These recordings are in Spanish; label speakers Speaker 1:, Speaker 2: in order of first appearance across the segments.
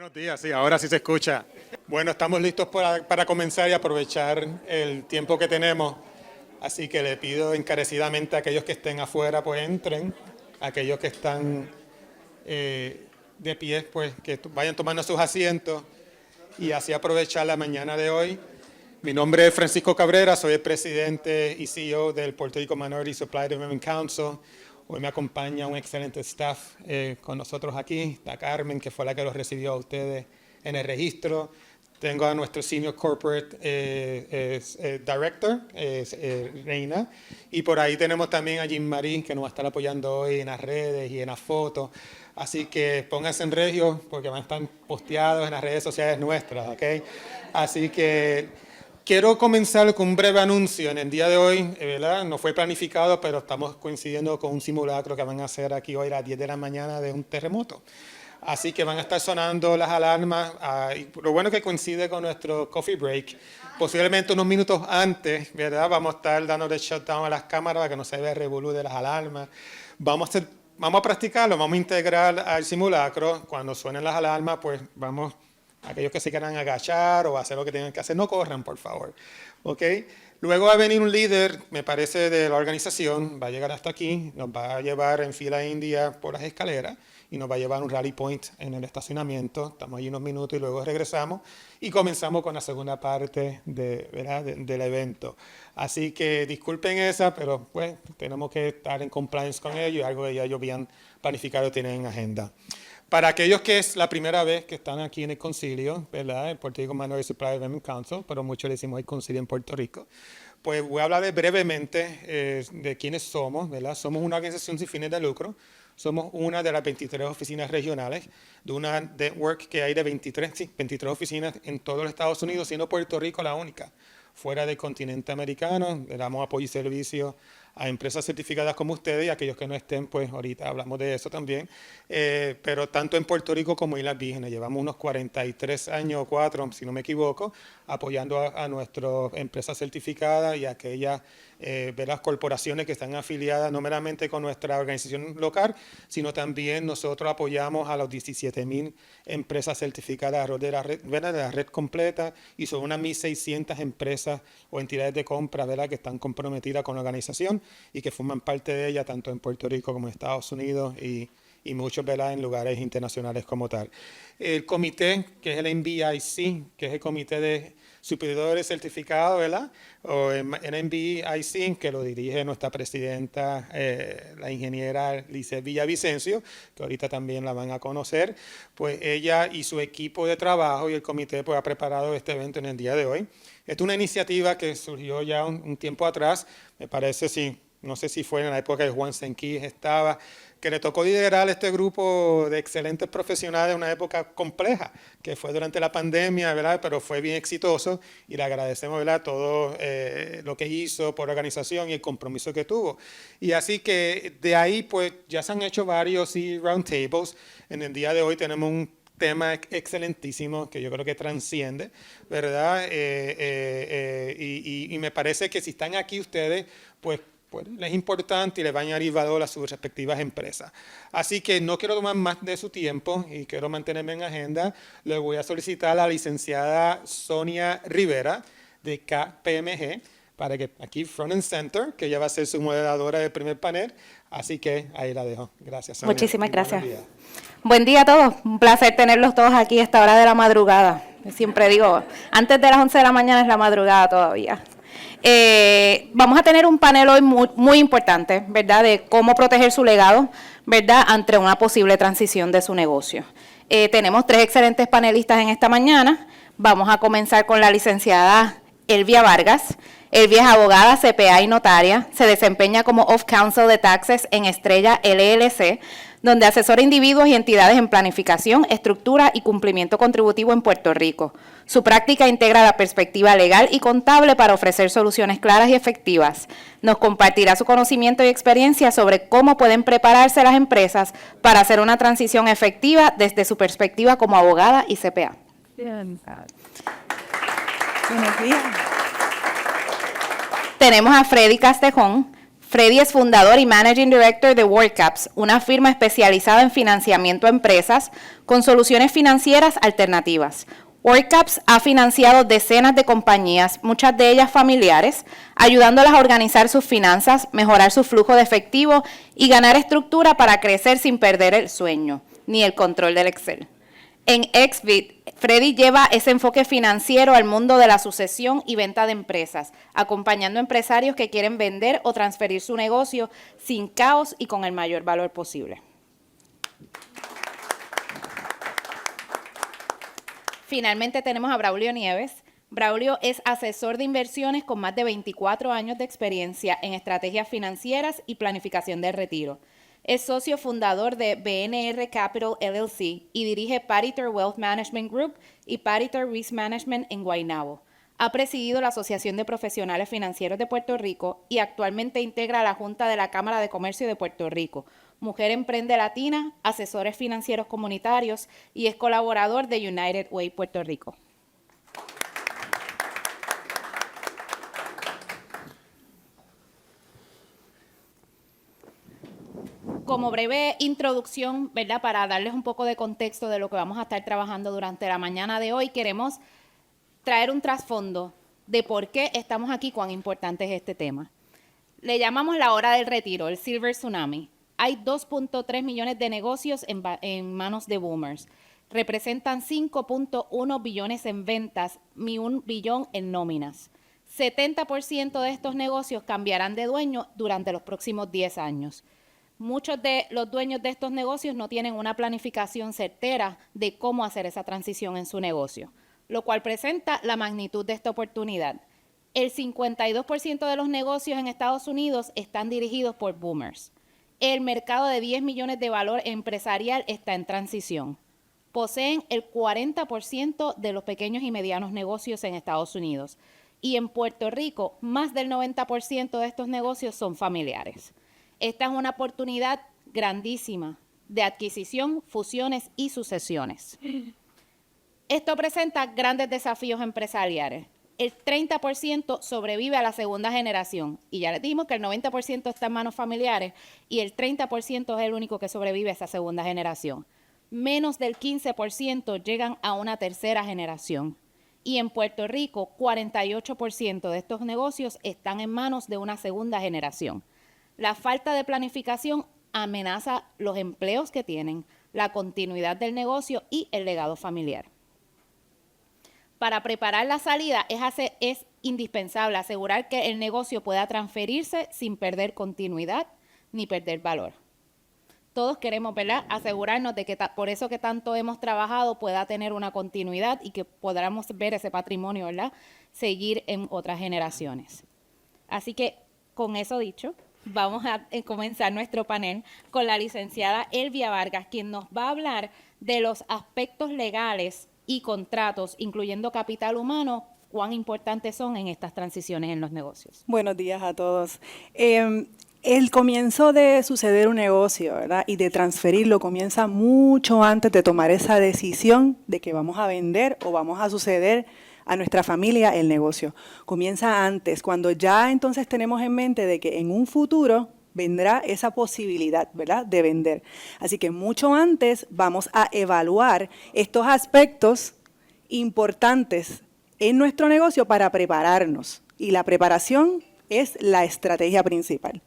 Speaker 1: Buenos días, sí, ahora sí se escucha. Bueno, estamos listos para comenzar y aprovechar el tiempo que tenemos. Así que le pido encarecidamente a aquellos que estén afuera, pues entren. Aquellos que están de pie, pues que vayan tomando sus asientos y así aprovechar la mañana de hoy. Mi nombre es Francisco Cabrera, soy el presidente y CEO del Puerto Rico Minority Supply Development Council. Hoy me acompaña un excelente staff con nosotros aquí. Está Carmen, que fue la que los recibió a ustedes en el registro. Tengo a nuestro Senior Corporate Director, Reina. Y por ahí tenemos también a Jim Marín, que nos va a estar apoyando hoy en las redes y en las fotos. Así que pónganse en regio, porque van a estar posteados en las redes sociales nuestras, ¿ok? Así que quiero comenzar con un breve anuncio. En el día de hoy, ¿verdad? No fue planificado, pero estamos coincidiendo con un simulacro que van a hacer aquí hoy a las 10 de la mañana de un terremoto. Así que van a estar sonando las alarmas. Y lo bueno es que coincide con nuestro coffee break. Posiblemente unos minutos antes, ¿verdad? Vamos a estar dándole shutdown a las cámaras para que no se vea el revolú de las alarmas. Vamos a practicarlo, vamos a integrar al simulacro. Cuando suenen las alarmas, pues vamos. Aquellos que se quieran agachar o hacer lo que tengan que hacer, no corran, por favor. ¿Ok? Luego va a venir un líder, me parece, de la organización, va a llegar hasta aquí, nos va a llevar en fila india por las escaleras y nos va a llevar a un rally point en el estacionamiento. Estamos allí unos minutos y luego regresamos y comenzamos con la segunda parte del evento. Así que disculpen esa, pero pues tenemos que estar en compliance con ello, algo que ya ellos habían planificado y tienen en agenda. Para aquellos que es la primera vez que están aquí en el concilio, ¿verdad? El Puerto Rico Minority Supply Development Council, pero muchos le decimos el concilio en Puerto Rico, pues voy a hablar brevemente de quiénes somos, ¿verdad? Somos una organización sin fines de lucro, somos una de las 23 oficinas regionales de una network que hay de 23 oficinas en todos los Estados Unidos, siendo Puerto Rico la única fuera del continente americano. Le damos apoyo y servicio a empresas certificadas como ustedes y aquellos que no estén, pues ahorita hablamos de eso también. Pero tanto en Puerto Rico como en Islas Vírgenes, llevamos unos 43 años o 4, si no me equivoco, apoyando a nuestras empresas certificadas y a aquellas las corporaciones que están afiliadas no meramente con nuestra organización local, sino también nosotros apoyamos a las 17,000 empresas certificadas de la red completa y son unas 1,600 empresas o entidades de compra, ¿verdad?, que están comprometidas con la organización y que forman parte de ella tanto en Puerto Rico como en Estados Unidos y muchos, ¿verdad?, en lugares internacionales como tal. El comité, que es el NBIC, que es el Comité de Superiores Certificados, ¿verdad?, o el NBIC, que lo dirige nuestra presidenta, la ingeniera Lizeth Villavicencio, que ahorita también la van a conocer, pues ella y su equipo de trabajo y el comité pues ha preparado este evento en el día de hoy. Esta es una iniciativa que surgió ya un tiempo atrás, me parece, no sé si fue en la época de Juan Senquís estaba, que le tocó liderar este grupo de excelentes profesionales en una época compleja, que fue durante la pandemia, ¿verdad?, pero fue bien exitoso y le agradecemos, ¿verdad?, todo lo que hizo por organización y el compromiso que tuvo. Y así que de ahí pues ya se han hecho varios roundtables. En el día de hoy tenemos un tema excelentísimo que yo creo que trasciende, ¿verdad? Y me parece que si están aquí ustedes, pues les es importante y les va a añadir valor a sus respectivas empresas. Así que no quiero tomar más de su tiempo y quiero mantenerme en agenda. Le voy a solicitar a la licenciada Sonia Rivera de KPMG para que aquí front and center, que ella va a ser su moderadora del primer panel. Así que ahí la dejo. Gracias, Sonia.
Speaker 2: Muchísimas gracias. Buen día a todos. Un placer tenerlos todos aquí a esta hora de la madrugada. Siempre digo, antes de las 11 de la mañana es la madrugada todavía. Vamos a tener un panel hoy muy importante, ¿verdad?, de cómo proteger su legado, ¿verdad?, ante una posible transición de su negocio. Tenemos 3 excelentes panelistas en esta mañana. Vamos a comenzar con la licenciada Elvia Vargas. Elvia es abogada, CPA y notaria. Se desempeña como Off-Counsel de Taxes en Estrella LLC, donde asesora individuos y entidades en planificación, estructura y cumplimiento contributivo en Puerto Rico. Su práctica integra la perspectiva legal y contable para ofrecer soluciones claras y efectivas. Nos compartirá su conocimiento y experiencia sobre cómo pueden prepararse las empresas para hacer una transición efectiva desde su perspectiva como abogada y CPA.
Speaker 3: Bien. Buenos días.
Speaker 2: Tenemos a Freddy Castejón. Freddy es fundador y Managing Director de WorldCaps, una firma especializada en financiamiento a empresas con soluciones financieras alternativas. WorldCaps ha financiado decenas de compañías, muchas de ellas familiares, ayudándolas a organizar sus finanzas, mejorar su flujo de efectivo y ganar estructura para crecer sin perder el sueño, ni el control del Excel. En Xbit, Freddy lleva ese enfoque financiero al mundo de la sucesión y venta de empresas, acompañando a empresarios que quieren vender o transferir su negocio sin caos y con el mayor valor posible. Finalmente tenemos a Braulio Nieves. Braulio es asesor de inversiones con más de 24 años de experiencia en estrategias financieras y planificación del retiro. Es socio fundador de BNR Capital LLC y dirige Paritor Wealth Management Group y Paritor Risk Management en Guaynabo. Ha presidido la Asociación de Profesionales Financieros de Puerto Rico y actualmente integra la Junta de la Cámara de Comercio de Puerto Rico. Mujer Emprende Latina, asesores financieros comunitarios y es colaborador de United Way Puerto Rico. Como breve introducción, ¿verdad? Para darles un poco de contexto de lo que vamos a estar trabajando durante la mañana de hoy, queremos traer un trasfondo de por qué estamos aquí, cuán importante es este tema. Le llamamos la hora del retiro, el Silver Tsunami. Hay 2.3 millones de negocios en manos de boomers. Representan 5.1 billones en ventas y 1 billón en nóminas. 70% de estos negocios cambiarán de dueño durante los próximos 10 años. Muchos de los dueños de estos negocios no tienen una planificación certera de cómo hacer esa transición en su negocio, lo cual presenta la magnitud de esta oportunidad. El 52% de los negocios en Estados Unidos están dirigidos por boomers. El mercado de 10 millones de valor empresarial está en transición. Poseen el 40% de los pequeños y medianos negocios en Estados Unidos. Y en Puerto Rico, más del 90% de estos negocios son familiares. Esta es una oportunidad grandísima de adquisición, fusiones y sucesiones. Esto presenta grandes desafíos empresariales. El 30% sobrevive a la segunda generación. Y ya les dijimos que el 90% está en manos familiares y el 30% es el único que sobrevive a esa segunda generación. Menos del 15% llegan a una tercera generación. Y en Puerto Rico, 48% de estos negocios están en manos de una segunda generación. La falta de planificación amenaza los empleos que tienen, la continuidad del negocio y el legado familiar. Para preparar la salida es indispensable asegurar que el negocio pueda transferirse sin perder continuidad ni perder valor. Todos queremos, ¿verdad?, asegurarnos de que por eso que tanto hemos trabajado pueda tener una continuidad y que podamos ver ese patrimonio, ¿verdad?, seguir en otras generaciones. Así que, con eso dicho, vamos a comenzar nuestro panel con la licenciada Elvia Vargas, quien nos va a hablar de los aspectos legales y contratos, incluyendo capital humano, cuán importantes son en estas transiciones en los negocios.
Speaker 3: Buenos días a todos. El comienzo de suceder un negocio, ¿verdad?, y de transferirlo comienza mucho antes de tomar esa decisión de que vamos a vender o vamos a suceder a nuestra familia el negocio. Comienza antes, cuando ya entonces tenemos en mente de que en un futuro vendrá esa posibilidad, ¿verdad?, de vender. Así que mucho antes vamos a evaluar estos aspectos importantes en nuestro negocio para prepararnos. Y la preparación es la estrategia principal.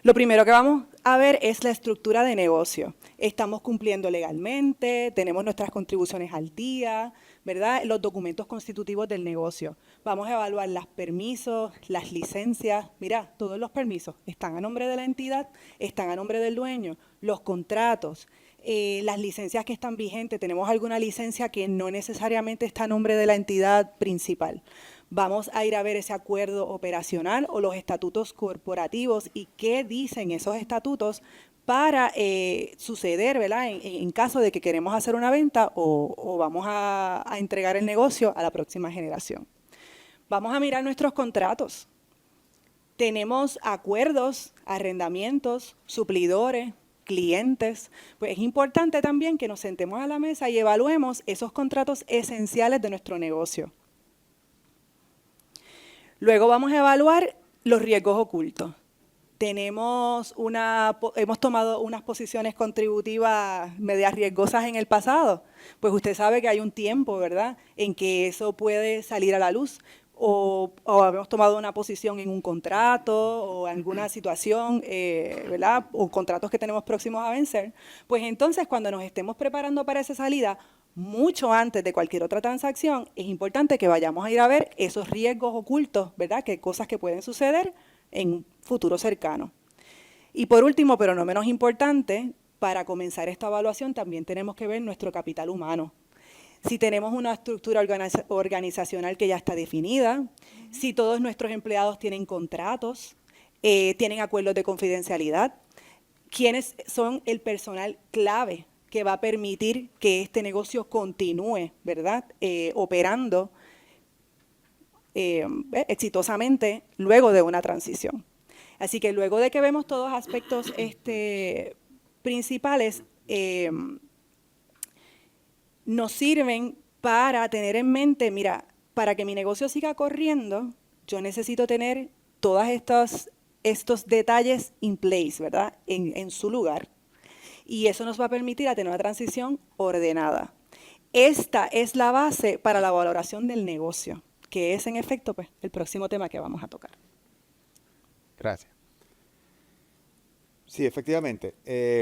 Speaker 3: Lo primero que vamos a ver es la estructura de negocio. Estamos cumpliendo legalmente, tenemos nuestras contribuciones al día, ¿verdad?, los documentos constitutivos del negocio. Vamos a evaluar los permisos, las licencias. Mira, todos los permisos están a nombre de la entidad, están a nombre del dueño, los contratos, las licencias que están vigentes. Tenemos alguna licencia que no necesariamente está a nombre de la entidad principal. Vamos a ir a ver ese acuerdo operacional o los estatutos corporativos y qué dicen esos estatutos para suceder, ¿verdad?, en caso de que queremos hacer una venta o vamos a entregar el negocio a la próxima generación. Vamos a mirar nuestros contratos. Tenemos acuerdos, arrendamientos, suplidores, clientes. Pues es importante también que nos sentemos a la mesa y evaluemos esos contratos esenciales de nuestro negocio. Luego vamos a evaluar los riesgos ocultos. hemos tomado unas posiciones contributivas medias riesgosas en el pasado. Pues usted sabe que hay un tiempo, ¿verdad?, en que eso puede salir a la luz. O hemos tomado una posición en un contrato o alguna situación, ¿verdad?, o contratos que tenemos próximos a vencer. Pues entonces, cuando nos estemos preparando para esa salida, mucho antes de cualquier otra transacción, es importante que vayamos a ir a ver esos riesgos ocultos, ¿verdad?, que cosas que pueden suceder en un futuro cercano. Y por último, pero no menos importante, para comenzar esta evaluación también tenemos que ver nuestro capital humano. Si tenemos una estructura organizacional que ya está definida, si todos nuestros empleados tienen contratos, tienen acuerdos de confidencialidad, quiénes son el personal clave que va a permitir que este negocio continúe, ¿verdad?, operando exitosamente luego de una transición. Así que luego de que vemos todos los aspectos principales, nos sirven para tener en mente, mira, para que mi negocio siga corriendo, yo necesito tener todos estos detalles in place, ¿verdad?, en su lugar. Y eso nos va a permitir a tener una transición ordenada. Esta es la base para la valoración del negocio, que es en efecto pues, el próximo tema que vamos a tocar.
Speaker 4: Gracias. Sí, efectivamente.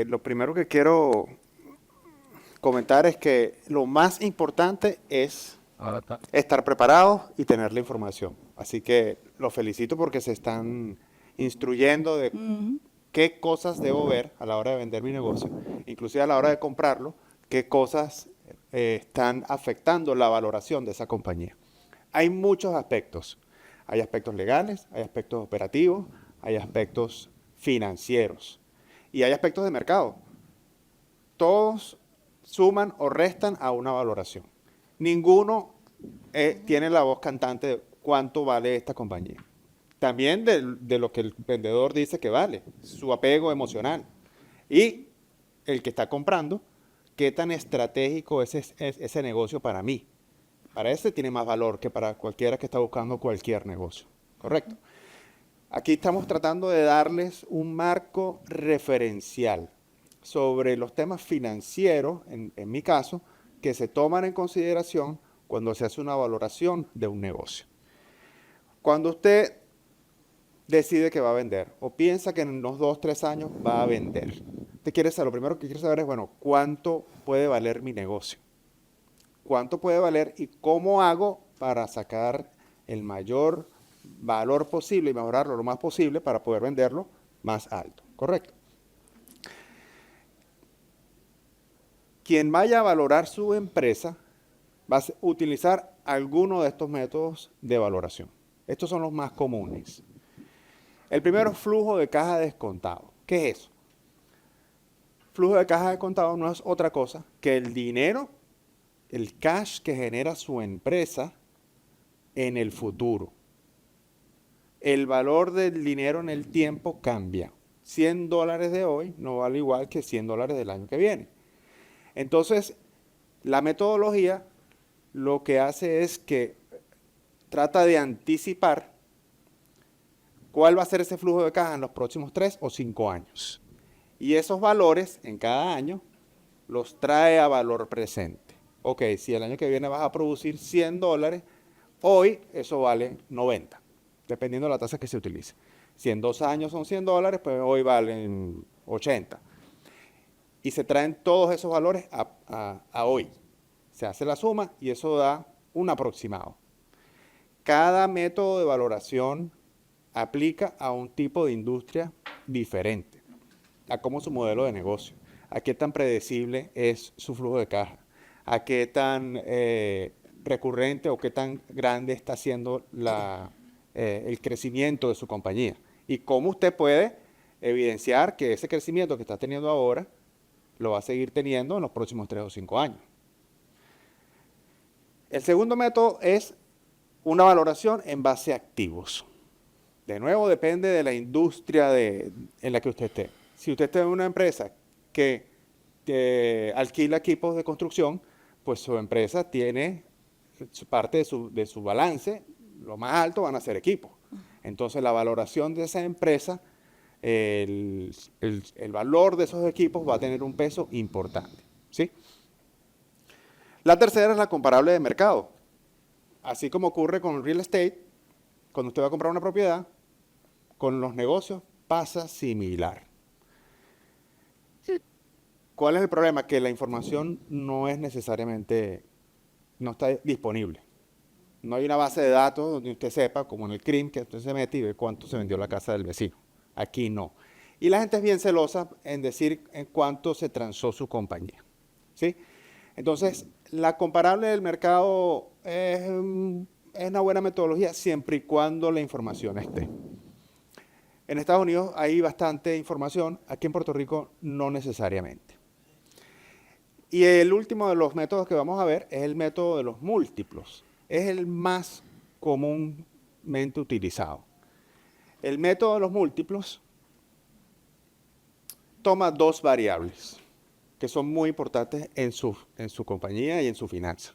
Speaker 4: Lo primero que quiero comentar es que lo más importante es estar preparados y tener la información. Así que los felicito porque se están instruyendo de qué cosas debo ver a la hora de vender mi negocio, inclusive a la hora de comprarlo, qué cosas están afectando la valoración de esa compañía. Hay muchos aspectos. Hay aspectos legales, hay aspectos operativos, hay aspectos financieros y hay aspectos de mercado. Todos suman o restan a una valoración. Ninguno tiene la voz cantante de cuánto vale esta compañía. También de lo que el vendedor dice que vale, su apego emocional. Y el que está comprando, qué tan estratégico es ese negocio para mí. Para ese tiene más valor que para cualquiera que está buscando cualquier negocio. ¿Correcto? Aquí estamos tratando de darles un marco referencial sobre los temas financieros, en mi caso, que se toman en consideración cuando se hace una valoración de un negocio. Cuando usted decide que va a vender o piensa que en unos 2 o 3 años va a vender, lo primero que quiere saber es, bueno, ¿cuánto puede valer mi negocio? ¿Cuánto puede valer y cómo hago para sacar el mayor valor posible y mejorarlo lo más posible para poder venderlo más alto? ¿Correcto? Quien vaya a valorar su empresa va a utilizar alguno de estos métodos de valoración. Estos son los más comunes. El primero es flujo de caja descontado. ¿Qué es eso? Flujo de caja descontado no es otra cosa que el dinero, el cash que genera su empresa en el futuro. El valor del dinero en el tiempo cambia. $100 de hoy no vale igual que $100 del año que viene. Entonces, la metodología lo que hace es que trata de anticipar cuál va a ser ese flujo de caja en los próximos 3 o 5 años. Y esos valores en cada año los trae a valor presente. Ok, si el año que viene vas a producir $100, hoy eso vale 90, dependiendo de la tasa que se utilice. Si en 2 años son $100, pues hoy valen 80. Y se traen todos esos valores a hoy. Se hace la suma y eso da un aproximado. Cada método de valoración aplica a un tipo de industria diferente, a cómo es su modelo de negocio, a qué tan predecible es su flujo de caja, a qué tan recurrente o qué tan grande está siendo el crecimiento de su compañía y cómo usted puede evidenciar que ese crecimiento que está teniendo ahora lo va a seguir teniendo en los próximos 3 o 5 años. El segundo método es una valoración en base a activos. De nuevo, depende de la industria en la que usted esté. Si usted está en una empresa que alquila equipos de construcción, pues su empresa tiene parte de su balance, lo más alto van a ser equipos. Entonces, la valoración de esa empresa el valor de esos equipos va a tener un peso importante, ¿sí? La tercera es la comparable de mercado. Así como ocurre con el real estate, cuando usted va a comprar una propiedad, con los negocios pasa similar. ¿Cuál es el problema? Que la información no es necesariamente, no está disponible. No hay una base de datos donde usted sepa, como en el CRIM, que usted se mete y ve cuánto se vendió la casa del vecino. Aquí no. Y la gente es bien celosa en decir en cuánto se transó su compañía, ¿sí? Entonces, la comparable del mercado es una buena metodología siempre y cuando la información esté. En Estados Unidos hay bastante información, aquí en Puerto Rico no necesariamente. Y el último de los métodos que vamos a ver es el método de los múltiplos. Es el más comúnmente utilizado. El método de los múltiplos toma dos variables que son muy importantes en su compañía y en su finanza.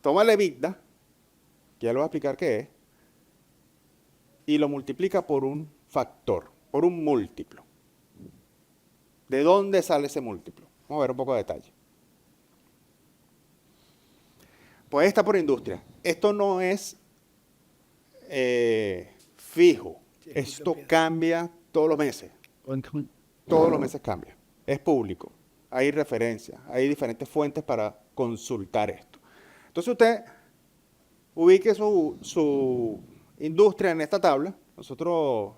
Speaker 4: Toma el EBITDA, que ya le voy a explicar qué es, y lo multiplica por un factor, por un múltiplo. ¿De dónde sale ese múltiplo? Vamos a ver un poco de detalle. Pues está por industria. Esto no es fijo. Esto cambia todos los meses. Todos los meses cambia. Es público. Hay referencias. Hay diferentes fuentes para consultar esto. Entonces usted ubique su industria en esta tabla. Nosotros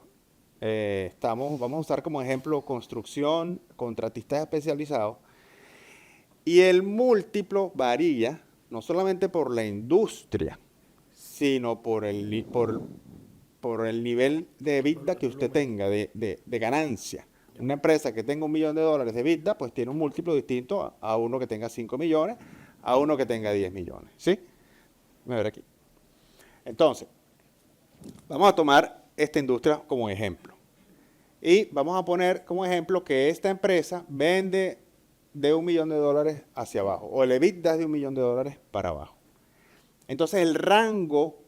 Speaker 4: vamos a usar como ejemplo construcción, contratistas especializados. Y el múltiplo varía no solamente por la industria, sino por el nivel de EBITDA que usted tenga, de ganancia. Una empresa que tenga $1 millón de EBITDA, pues tiene un múltiplo distinto a uno que tenga 5 millones, a uno que tenga 10 millones. ¿Sí? Voy a ver aquí. Entonces, vamos a tomar esta industria como ejemplo. Y vamos a poner como ejemplo que esta empresa vende de $1 millón hacia abajo, o el EBITDA es de $1 millón para abajo. Entonces, el rango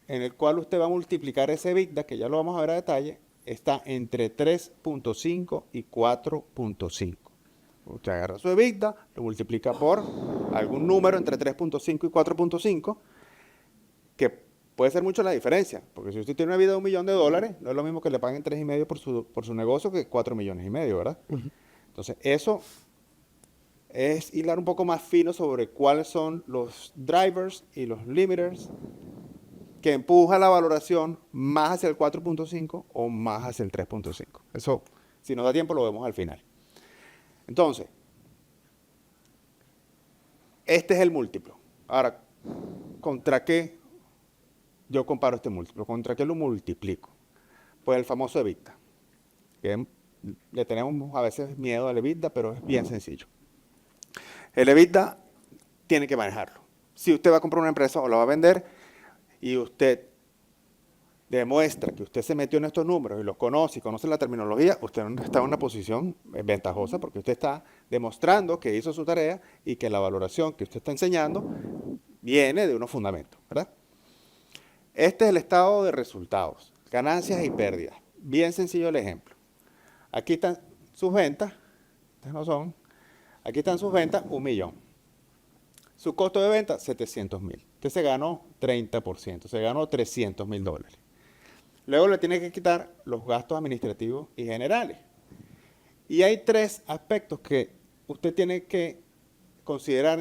Speaker 4: en el cual usted va a multiplicar ese EBITDA, que ya lo vamos a ver a detalle, está entre 3.5 y 4.5. Usted agarra su EBITDA, lo multiplica por algún número entre 3.5 y 4.5, que puede ser mucho la diferencia, porque si usted tiene una EBITDA de $1 millón, no es lo mismo que le paguen 3,5 por su negocio que 4,5 millones, ¿verdad? Entonces, eso es hilar un poco más fino sobre cuáles son los drivers y los limiters que empuja la valoración más hacia el 4.5 o más hacia el 3.5. Eso, si nos da tiempo, lo vemos al final. Entonces, este es el múltiplo. Ahora, ¿contra qué yo comparo este múltiplo? ¿Contra qué lo multiplico? Pues el famoso EBITDA. Que le tenemos a veces miedo al EBITDA, pero es bien sencillo. El EBITDA tiene que manejarlo. Si usted va a comprar una empresa o la va a vender y usted demuestra que usted se metió en estos números y los conoce y conoce la terminología, usted está en una posición ventajosa porque usted está demostrando que hizo su tarea y que la valoración que usted está enseñando viene de unos fundamentos, ¿verdad? Este es el estado de resultados, ganancias y pérdidas. Bien sencillo el ejemplo. Aquí están sus ventas, estas no son. Aquí están sus ventas, $1 millón. Su costo de venta, $700,000. Usted se ganó 30%, se ganó $300,000. Luego le tiene que quitar los gastos administrativos y generales. Y hay tres aspectos que usted tiene que considerar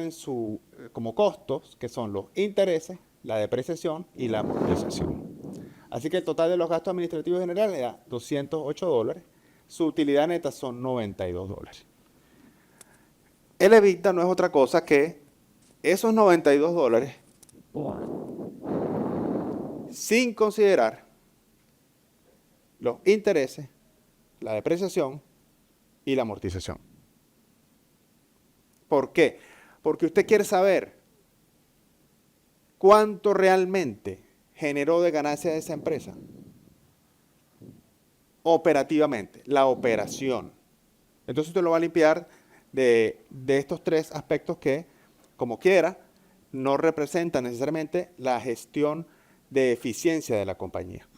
Speaker 4: como costos, que son los intereses, la depreciación y la amortización. Así que el total de los gastos administrativos generales era $208. Su utilidad neta son $92. El EBITDA no es otra cosa que esos $92 sin considerar los intereses, la depreciación y la amortización. ¿Por qué? Porque usted quiere saber cuánto realmente generó de ganancia de esa empresa operativamente, la operación. Entonces usted lo va a limpiar de estos tres aspectos que, como quiera, no representan necesariamente la gestión de eficiencia de la compañía.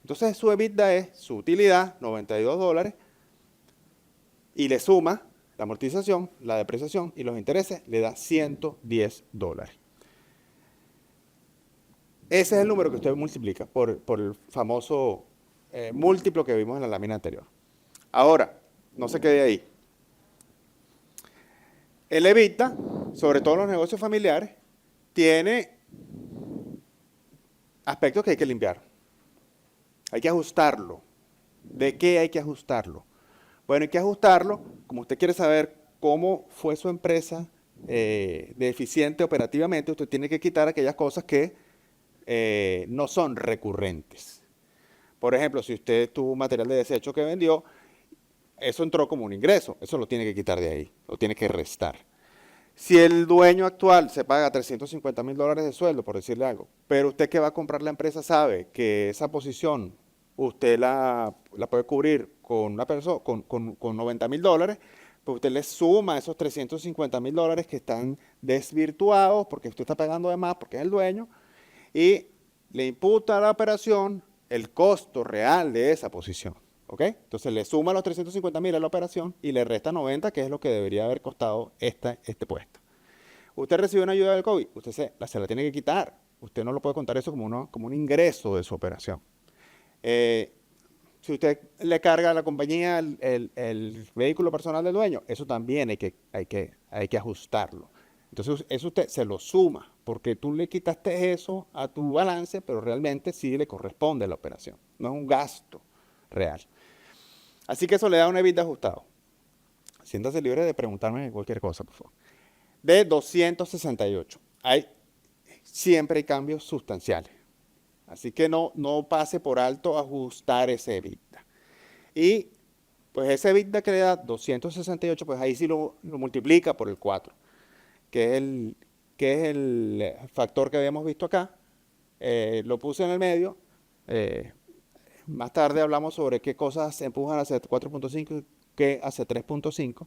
Speaker 4: Entonces su EBITDA es su utilidad, $92, y le suma la amortización, la depreciación y los intereses, le da $110. Ese es el número que usted multiplica por el famoso múltiplo que vimos en la lámina anterior. Ahora, no se quede ahí. El EBITDA, sobre todo en los negocios familiares, tiene aspectos que hay que limpiar. Hay que ajustarlo. ¿De qué hay que ajustarlo? Bueno, hay que ajustarlo, como usted quiere saber cómo fue su empresa de eficiente operativamente, usted tiene que quitar aquellas cosas que no son recurrentes. Por ejemplo, si usted tuvo un material de desecho que vendió, eso entró como un ingreso, eso lo tiene que quitar de ahí, lo tiene que restar. Si el dueño actual se paga $350,000 de sueldo, por decirle algo, pero usted que va a comprar la empresa sabe que esa posición usted la puede cubrir con una persona con $90,000, pues usted le suma esos $350,000 que están desvirtuados porque usted está pagando de más porque es el dueño, y le imputa a la operación el costo real de esa posición. ¿Ok? Entonces le suma los $350,000 a la operación y le resta 90, que es lo que debería haber costado este puesto. Usted recibe una ayuda del COVID, usted se la tiene que quitar. Usted no lo puede contar eso como un ingreso de su operación. Si usted le carga a la compañía el vehículo personal del dueño, eso también hay que ajustarlo. Entonces eso usted se lo suma, porque tú le quitaste eso a tu balance, pero realmente sí le corresponde a la operación. No es un gasto real. Así que eso le da un EBITDA ajustado. Siéntase libre de preguntarme cualquier cosa, por favor. De 268. Siempre hay cambios sustanciales. Así que no pase por alto ajustar ese EBITDA. Y pues ese EBITDA que le da 268, pues ahí sí lo multiplica por el 4, que es el factor que habíamos visto acá. Lo puse en el medio. Más tarde hablamos sobre qué cosas se empujan hacia 4.5 y qué hacia 3.5,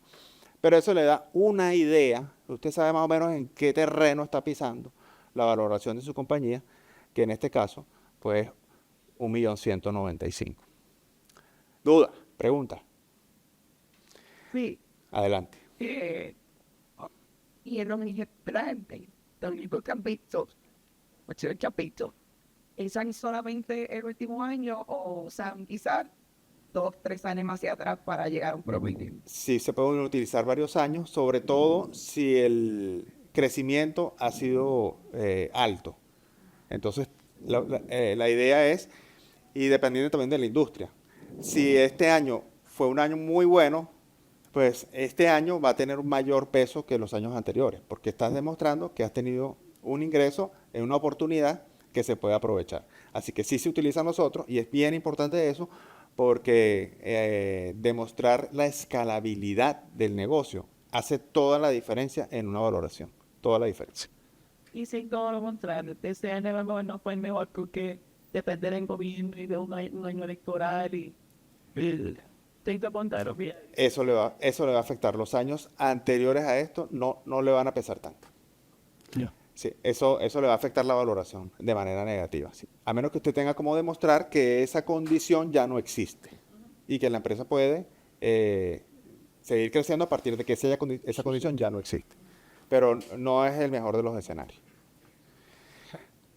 Speaker 4: pero eso le da una idea. Usted sabe más o menos en qué terreno está pisando la valoración de su compañía, que en este caso, pues, 1.195.000. ¿Duda? ¿Pregunta?
Speaker 5: Sí.
Speaker 4: Adelante.
Speaker 5: Y en los restaurantes, donde los capítulos, ¿esan solamente el último año o usan quizás 2-3 años más hacia atrás para llegar a un promedio?
Speaker 4: Sí, se pueden utilizar varios años, sobre todo si el crecimiento ha sido alto. Entonces, la idea es, y dependiendo también de la industria, si este año fue un año muy bueno, pues este año va a tener un mayor peso que los años anteriores, porque estás demostrando que has tenido un ingreso en una oportunidad que se puede aprovechar. Así que sí se utilizan los otros, y es bien importante eso, porque demostrar la escalabilidad del negocio hace toda la diferencia en una valoración, toda la diferencia.
Speaker 5: Y si todo lo contrario, este año a lo mejor no fue mejor porque depende del gobierno y de un año electoral y tengo que apuntarlo bien.
Speaker 4: Eso le va a afectar. Los años anteriores a esto no le van a pesar tanto.
Speaker 6: Yeah.
Speaker 4: Sí, eso le va a afectar la valoración de manera negativa. Sí. A menos que usted tenga como demostrar que esa condición ya no existe y que la empresa puede seguir creciendo a partir de que esa condición ya no existe. Pero no es el mejor de los escenarios.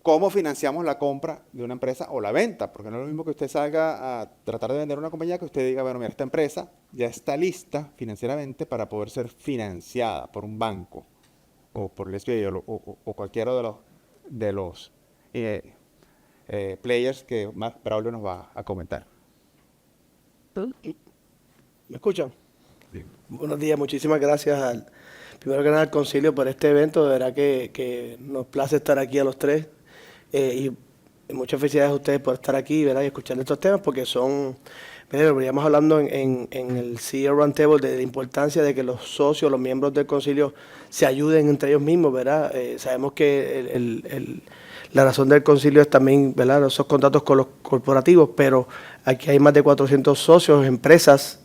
Speaker 4: ¿Cómo financiamos la compra de una empresa o la venta? Porque no es lo mismo que usted salga a tratar de vender una compañía que usted diga, bueno, mira, esta empresa ya está lista financieramente para poder ser financiada por un banco o por el SBA o cualquiera de los players que más Braulio nos va a comentar.
Speaker 6: ¿Me escuchan? Sí. Buenos días, muchísimas gracias primero que nada al Concilio por este evento. De verdad que nos place estar aquí a los tres. Y muchas felicidades a ustedes por estar aquí, ¿verdad? Y escuchar estos temas, porque son, ¿verdad? Veníamos hablando en el CEO Roundtable de la importancia de que los socios, los miembros del concilio se ayuden entre ellos mismos, ¿verdad? Sabemos que la razón del concilio es también, ¿verdad?, esos contactos con los corporativos, pero aquí hay más de 400 socios, empresas,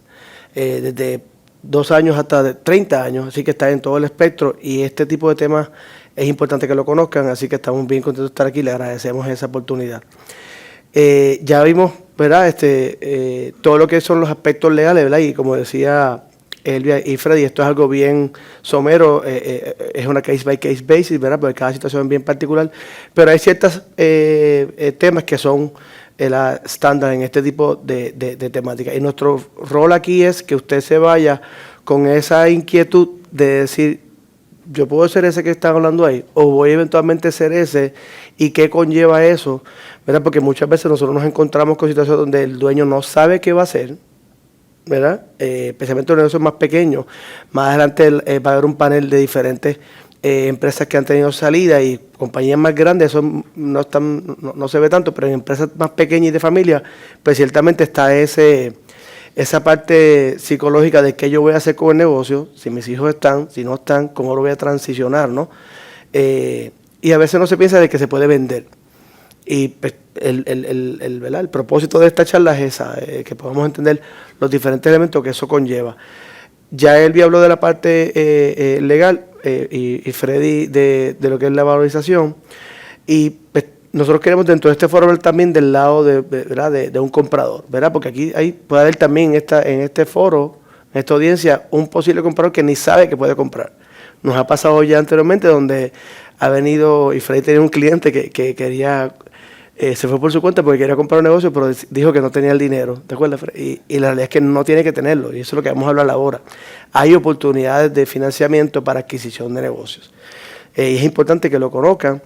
Speaker 6: desde 2 años hasta 30 años, así que está en todo el espectro, y este tipo de temas es importante que lo conozcan, así que estamos bien contentos de estar aquí y le agradecemos esa oportunidad. Ya vimos ¿verdad? Todo lo que son los aspectos legales, ¿verdad? Y como decía Elvia y Freddy, esto es algo bien somero, es una case by case basis, ¿verdad? Porque cada situación es bien particular, pero hay ciertos temas que son estándar en este tipo de temática. Y nuestro rol aquí es que usted se vaya con esa inquietud de decir, yo puedo ser ese que está hablando ahí, o voy eventualmente a ser ese, y qué conlleva eso, ¿verdad? Porque muchas veces nosotros nos encontramos con situaciones donde el dueño no sabe qué va a hacer, ¿verdad? Especialmente en los negocios más pequeños. Más adelante va a haber un panel de diferentes empresas que han tenido salida, y compañías más grandes, eso no se ve tanto, pero en empresas más pequeñas y de familia, pues ciertamente está esa parte psicológica de qué yo voy a hacer con el negocio, si mis hijos están, si no están, cómo lo voy a transicionar, ¿no? Y a veces no se piensa de que se puede vender. Y pues, ¿verdad? El propósito de esta charla es esa, que podamos entender los diferentes elementos que eso conlleva. Ya Elvia habló de la parte legal y Freddy de lo que es la valorización. Y pues, nosotros queremos dentro de este foro ver también del lado ¿verdad? de un comprador, ¿verdad? Porque aquí puede haber también en este foro, en esta audiencia, un posible comprador que ni sabe que puede comprar. Nos ha pasado ya anteriormente donde ha venido, y Freddy tenía un cliente que quería, se fue por su cuenta porque quería comprar un negocio, pero dijo que no tenía el dinero, ¿te acuerdas, Freddy? Y la realidad es que no tiene que tenerlo, y eso es lo que vamos a hablar ahora. Hay oportunidades de financiamiento para adquisición de negocios. Y es importante que lo conozcan,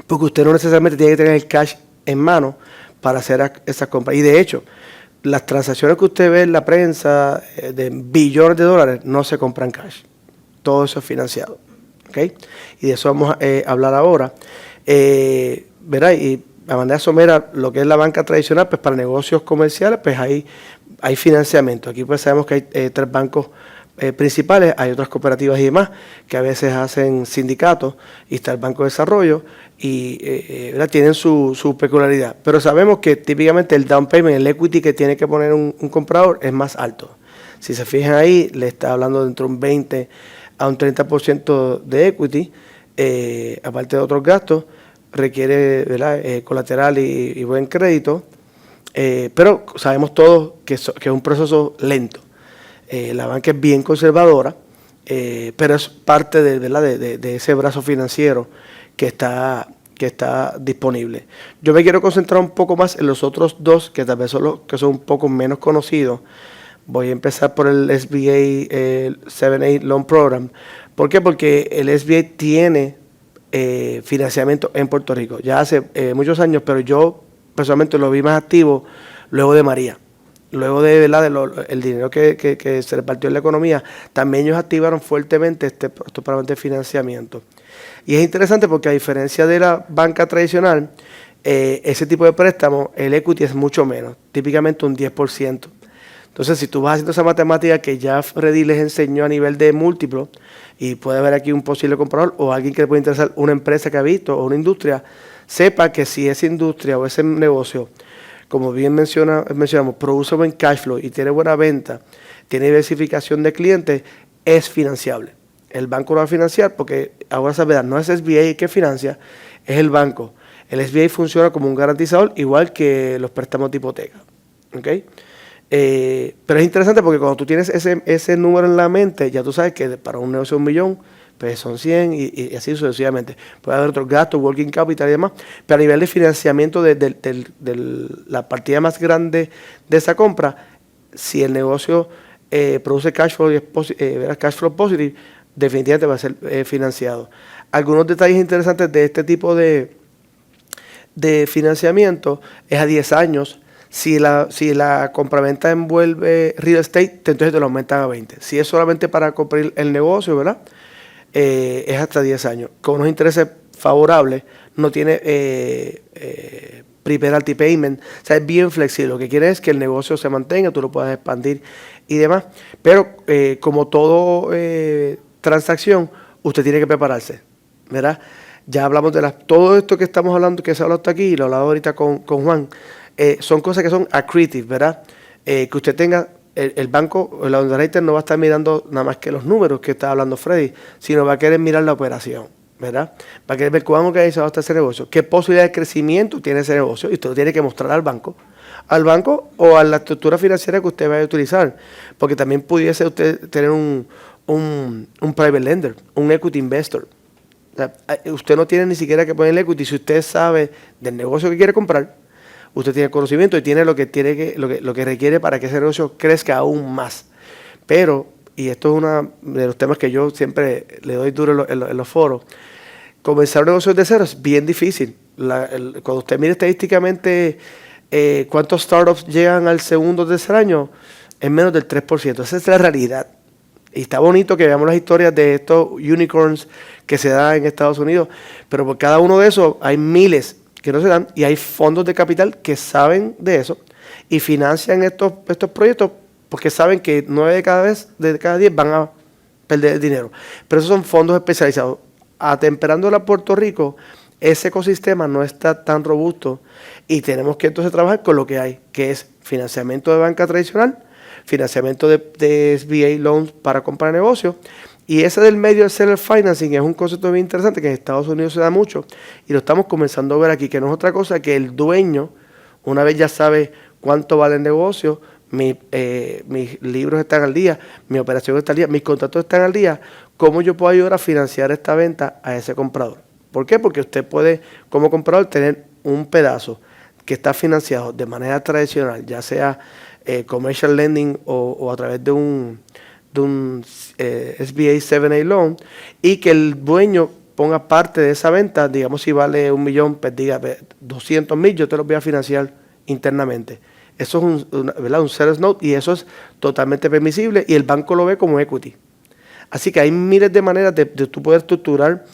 Speaker 6: porque usted no necesariamente tiene que tener el cash en mano para hacer esas compras. Y de hecho, las transacciones que usted ve en la prensa de billones de dólares no se compran cash. Todo eso es financiado. ¿Okay? Y de eso vamos a hablar ahora. ¿Verdad? Y de manera somera, lo que es la banca tradicional, pues para negocios comerciales, pues hay financiamiento. Aquí pues sabemos que hay 3 bancos principales, hay otras cooperativas y demás que a veces hacen sindicatos, y está el Banco de Desarrollo, y tienen su peculiaridad. Pero sabemos que típicamente el down payment, el equity que tiene que poner un comprador es más alto. Si se fijan ahí, le está hablando de entre un 20 a un 30% de equity, aparte de otros gastos, requiere, ¿verdad? Colateral y buen crédito, pero sabemos todos que es un proceso lento. La banca es bien conservadora, pero es parte de ese brazo financiero que está disponible. Yo me quiero concentrar un poco más en los otros 2, que tal vez son los que son un poco menos conocidos. Voy a empezar por el SBA 7(a) Loan Program. ¿Por qué? Porque el SBA tiene financiamiento en Puerto Rico. Ya hace muchos años, pero yo personalmente lo vi más activo luego de María. Luego el dinero que se repartió en la economía, también ellos activaron fuertemente estos programas de financiamiento. Y es interesante porque a diferencia de la banca tradicional, ese tipo de préstamo, el equity es mucho menos, típicamente un 10%. Entonces, si tú vas haciendo esa matemática que ya Freddy les enseñó a nivel de múltiplo, y puede haber aquí un posible comprador o alguien que le puede interesar una empresa que ha visto o una industria, sepa que si esa industria o ese negocio, como bien mencionamos, produce buen cash flow y tiene buena venta, tiene diversificación de clientes, es financiable. El banco lo va a financiar porque ahora se verá, no es SBA que financia, es el banco. El SBA funciona como un garantizador, igual que los préstamos de hipoteca. ¿Okay? Pero es interesante porque cuando tú tienes ese número en la mente, ya tú sabes que para un negocio de $1 millón, pues son 100 y así sucesivamente. Puede haber otros gastos, working capital y demás, pero a nivel de financiamiento de la partida más grande de esa compra, si el negocio produce cash flow positive, definitivamente va a ser financiado. Algunos detalles interesantes de este tipo de financiamiento es a 10 años. Si la compraventa envuelve real estate, entonces te lo aumentan a 20. Si es solamente para comprar el negocio, ¿verdad? Es hasta 10 años. Con unos intereses favorables, no tiene pre-penalty payment, o sea, es bien flexible. Lo que quiere es que el negocio se mantenga, tú lo puedas expandir y demás. Pero como todo transacción, usted tiene que prepararse, ¿verdad? Ya hablamos de todo esto que estamos hablando, que se ha hablado hasta aquí, y lo he hablado ahorita con Juan. Son cosas que son accretive, ¿verdad? Que usted tenga, el banco, el underwriter no va a estar mirando nada más que los números que está hablando Freddy, sino va a querer mirar la operación, ¿verdad? Va a querer ver cuán organizado está ese negocio, qué posibilidad de crecimiento tiene ese negocio, y usted lo tiene que mostrar al banco, al banco o a la estructura financiera que usted vaya a utilizar. Porque también pudiese usted tener un private lender, un equity investor. O sea, usted no tiene ni siquiera que poner el equity. Si usted sabe del negocio que quiere comprar, usted tiene conocimiento y tiene lo que requiere para que ese negocio crezca aún más. Pero, y esto es uno de los temas que yo siempre le doy duro en los foros, comenzar un negocio de cero es bien difícil. Cuando usted mire estadísticamente cuántos startups llegan al segundo o tercer año, es menos del 3%. Esa es la realidad. Y está bonito que veamos las historias de estos unicorns que se dan en Estados Unidos, pero por cada uno de esos hay miles que no se dan y hay fondos de capital que saben de eso y financian estos proyectos porque saben que 9 de cada 10 van a perder dinero. Pero esos son fondos especializados. Atemperándola a Puerto Rico, ese ecosistema no está tan robusto y tenemos que entonces trabajar con lo que hay, que es financiamiento de banca tradicional, financiamiento de SBA loans para comprar negocios, y ese del medio del seller financing es un concepto bien interesante que en Estados Unidos se da mucho y lo estamos comenzando a ver aquí, que no es otra cosa que el dueño, una vez ya sabe cuánto vale el negocio, mis libros están al día, mi operación está al día, mis contratos están al día, ¿cómo yo puedo ayudar a financiar esta venta a ese comprador? ¿Por qué? Porque usted puede, como comprador, tener un pedazo que está financiado de manera tradicional, ya sea commercial lending o a través de un SBA 7A loan, y que el dueño ponga parte de esa venta, digamos si vale $1 millón, pues diga 200,000, yo te lo voy a financiar internamente. Eso es un seller's note y eso es totalmente permisible y el banco lo ve como equity. Así que hay miles de maneras de tú poder estructurar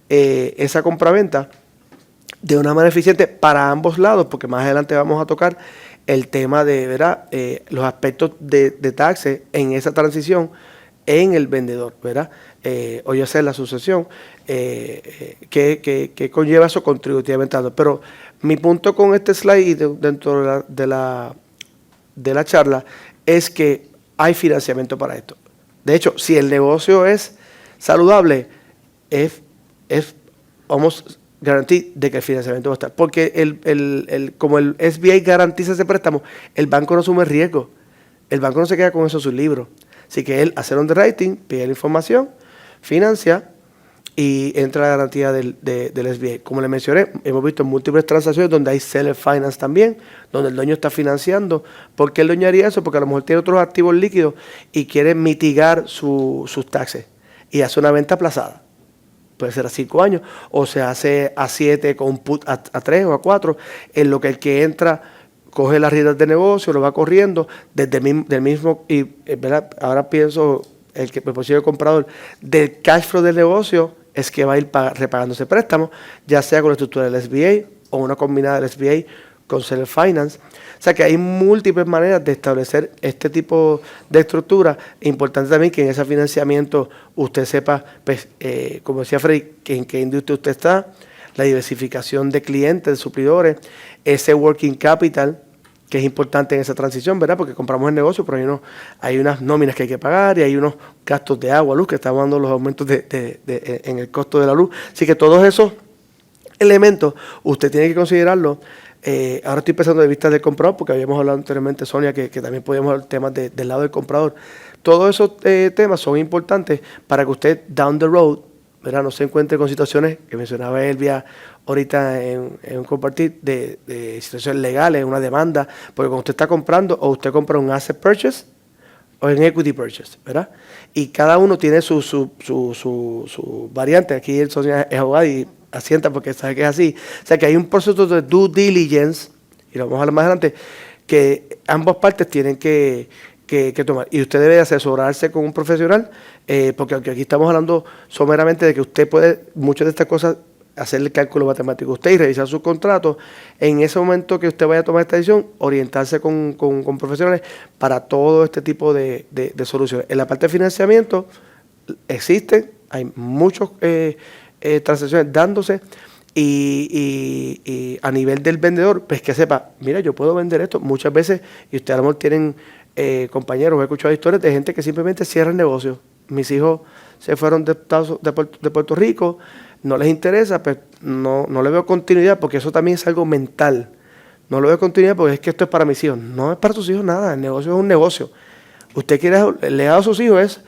Speaker 6: esa compraventa de una manera eficiente para ambos lados, porque más adelante vamos a tocar el tema de, ¿verdad?, los aspectos de taxes en esa transición en el vendedor, ¿verdad? O ya sea la sucesión, que conlleva eso contributivamente. Pero mi punto con este slide y dentro de la charla es que hay financiamiento para esto. De hecho, si el negocio es saludable, vamos garantía de que el financiamiento va a estar. Porque como el SBA garantiza ese préstamo, el banco no asume riesgo. El banco no se queda con eso en sus libros. Así que él hace el underwriting, pide la información, financia y entra la garantía del SBA. Como le mencioné, hemos visto múltiples transacciones donde hay seller finance también, donde el dueño está financiando. ¿Por qué el dueño haría eso? Porque a lo mejor tiene otros activos líquidos y quiere mitigar sus taxes y hace una venta aplazada. Puede ser a 5 años, o se hace a 7 con put a 3 o a 4, en lo que el que entra coge las riendas de negocio, lo va corriendo desde del mismo, y ¿verdad? Ahora pienso, el posible comprador del cash flow del negocio es que va a ir repagando ese préstamo, ya sea con la estructura del SBA o una combinada del SBA con Seller Finance. O sea que hay múltiples maneras de establecer este tipo de estructura. Importante también que en ese financiamiento usted sepa, pues, como decía Freddy, que en qué industria usted está, la diversificación de clientes, de suplidores, ese working capital, que es importante en esa transición, ¿verdad? Porque compramos el negocio, pero hay unas nóminas que hay que pagar y hay unos gastos de agua, luz, que estamos dando los aumentos en el costo de la luz. Así que todos esos elementos usted tiene que considerarlos. Ahora estoy pensando de vista del comprador, porque habíamos hablado anteriormente, Sonia, que también podíamos hablar temas del lado del comprador. Todos esos temas son importantes para que usted, down the road, ¿verdad?, no se encuentre con situaciones que mencionaba Elvia ahorita en un compartir de situaciones legales, una demanda, porque cuando usted está comprando, o usted compra un asset purchase o en equity purchase, ¿verdad? Y cada uno tiene su variante. Aquí el Sonia es abogado y asienta porque sabe que es así. O sea que hay un proceso de due diligence, y lo vamos a hablar más adelante, que ambas partes tienen que tomar. Y usted debe asesorarse con un profesional, porque aunque aquí estamos hablando someramente de que usted puede, muchas de estas cosas, hacer el cálculo matemático usted y revisar sus contratos, en ese momento que usted vaya a tomar esta decisión, orientarse con profesionales para todo este tipo de soluciones. En la parte de financiamiento existen, hay muchos transacciones dándose, y a nivel del vendedor, pues que sepa, mira, yo puedo vender esto. Muchas veces, y usted a lo mejor tienen compañeros, he escuchado historias de gente que simplemente cierra el negocio. Mis hijos se fueron de Puerto Rico, no les interesa, pues no le veo continuidad, porque eso también es algo mental. no lo veo continuidad porque es que esto es para mis hijos. No es para tus hijos nada, el negocio es un negocio. Usted quiere, el legado a sus hijos es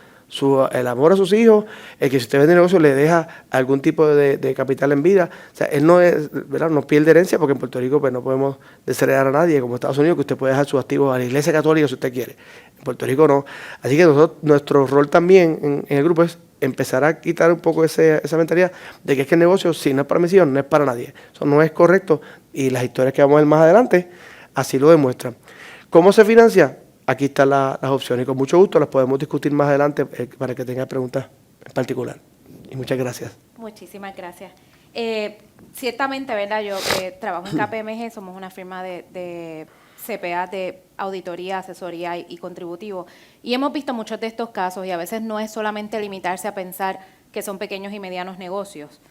Speaker 6: el amor a sus hijos, el que si usted vende negocio le deja algún tipo de capital en vida. O sea, él no es, ¿verdad? No pierde herencia porque en Puerto Rico pues no podemos desheredar a nadie, como Estados Unidos, que usted puede dejar sus activos a la Iglesia Católica si usted quiere. En Puerto Rico no. Así que nuestro rol también en el grupo es empezar a quitar un poco esa mentalidad de que es que el negocio, si no es para mis hijos, no es para nadie. Eso no es correcto y las historias que vamos a ver más adelante así lo demuestran. ¿Cómo se financia? Aquí están las opciones y con mucho gusto las podemos discutir más adelante para que tengan preguntas en particular. Y muchas gracias.
Speaker 2: Muchísimas gracias. Ciertamente, ¿verdad? Yo que trabajo en KPMG, somos una firma de CPA de auditoría, asesoría y contributivo. Y hemos visto muchos de estos casos y a veces no es solamente limitarse a pensar que son pequeños y medianos negocios.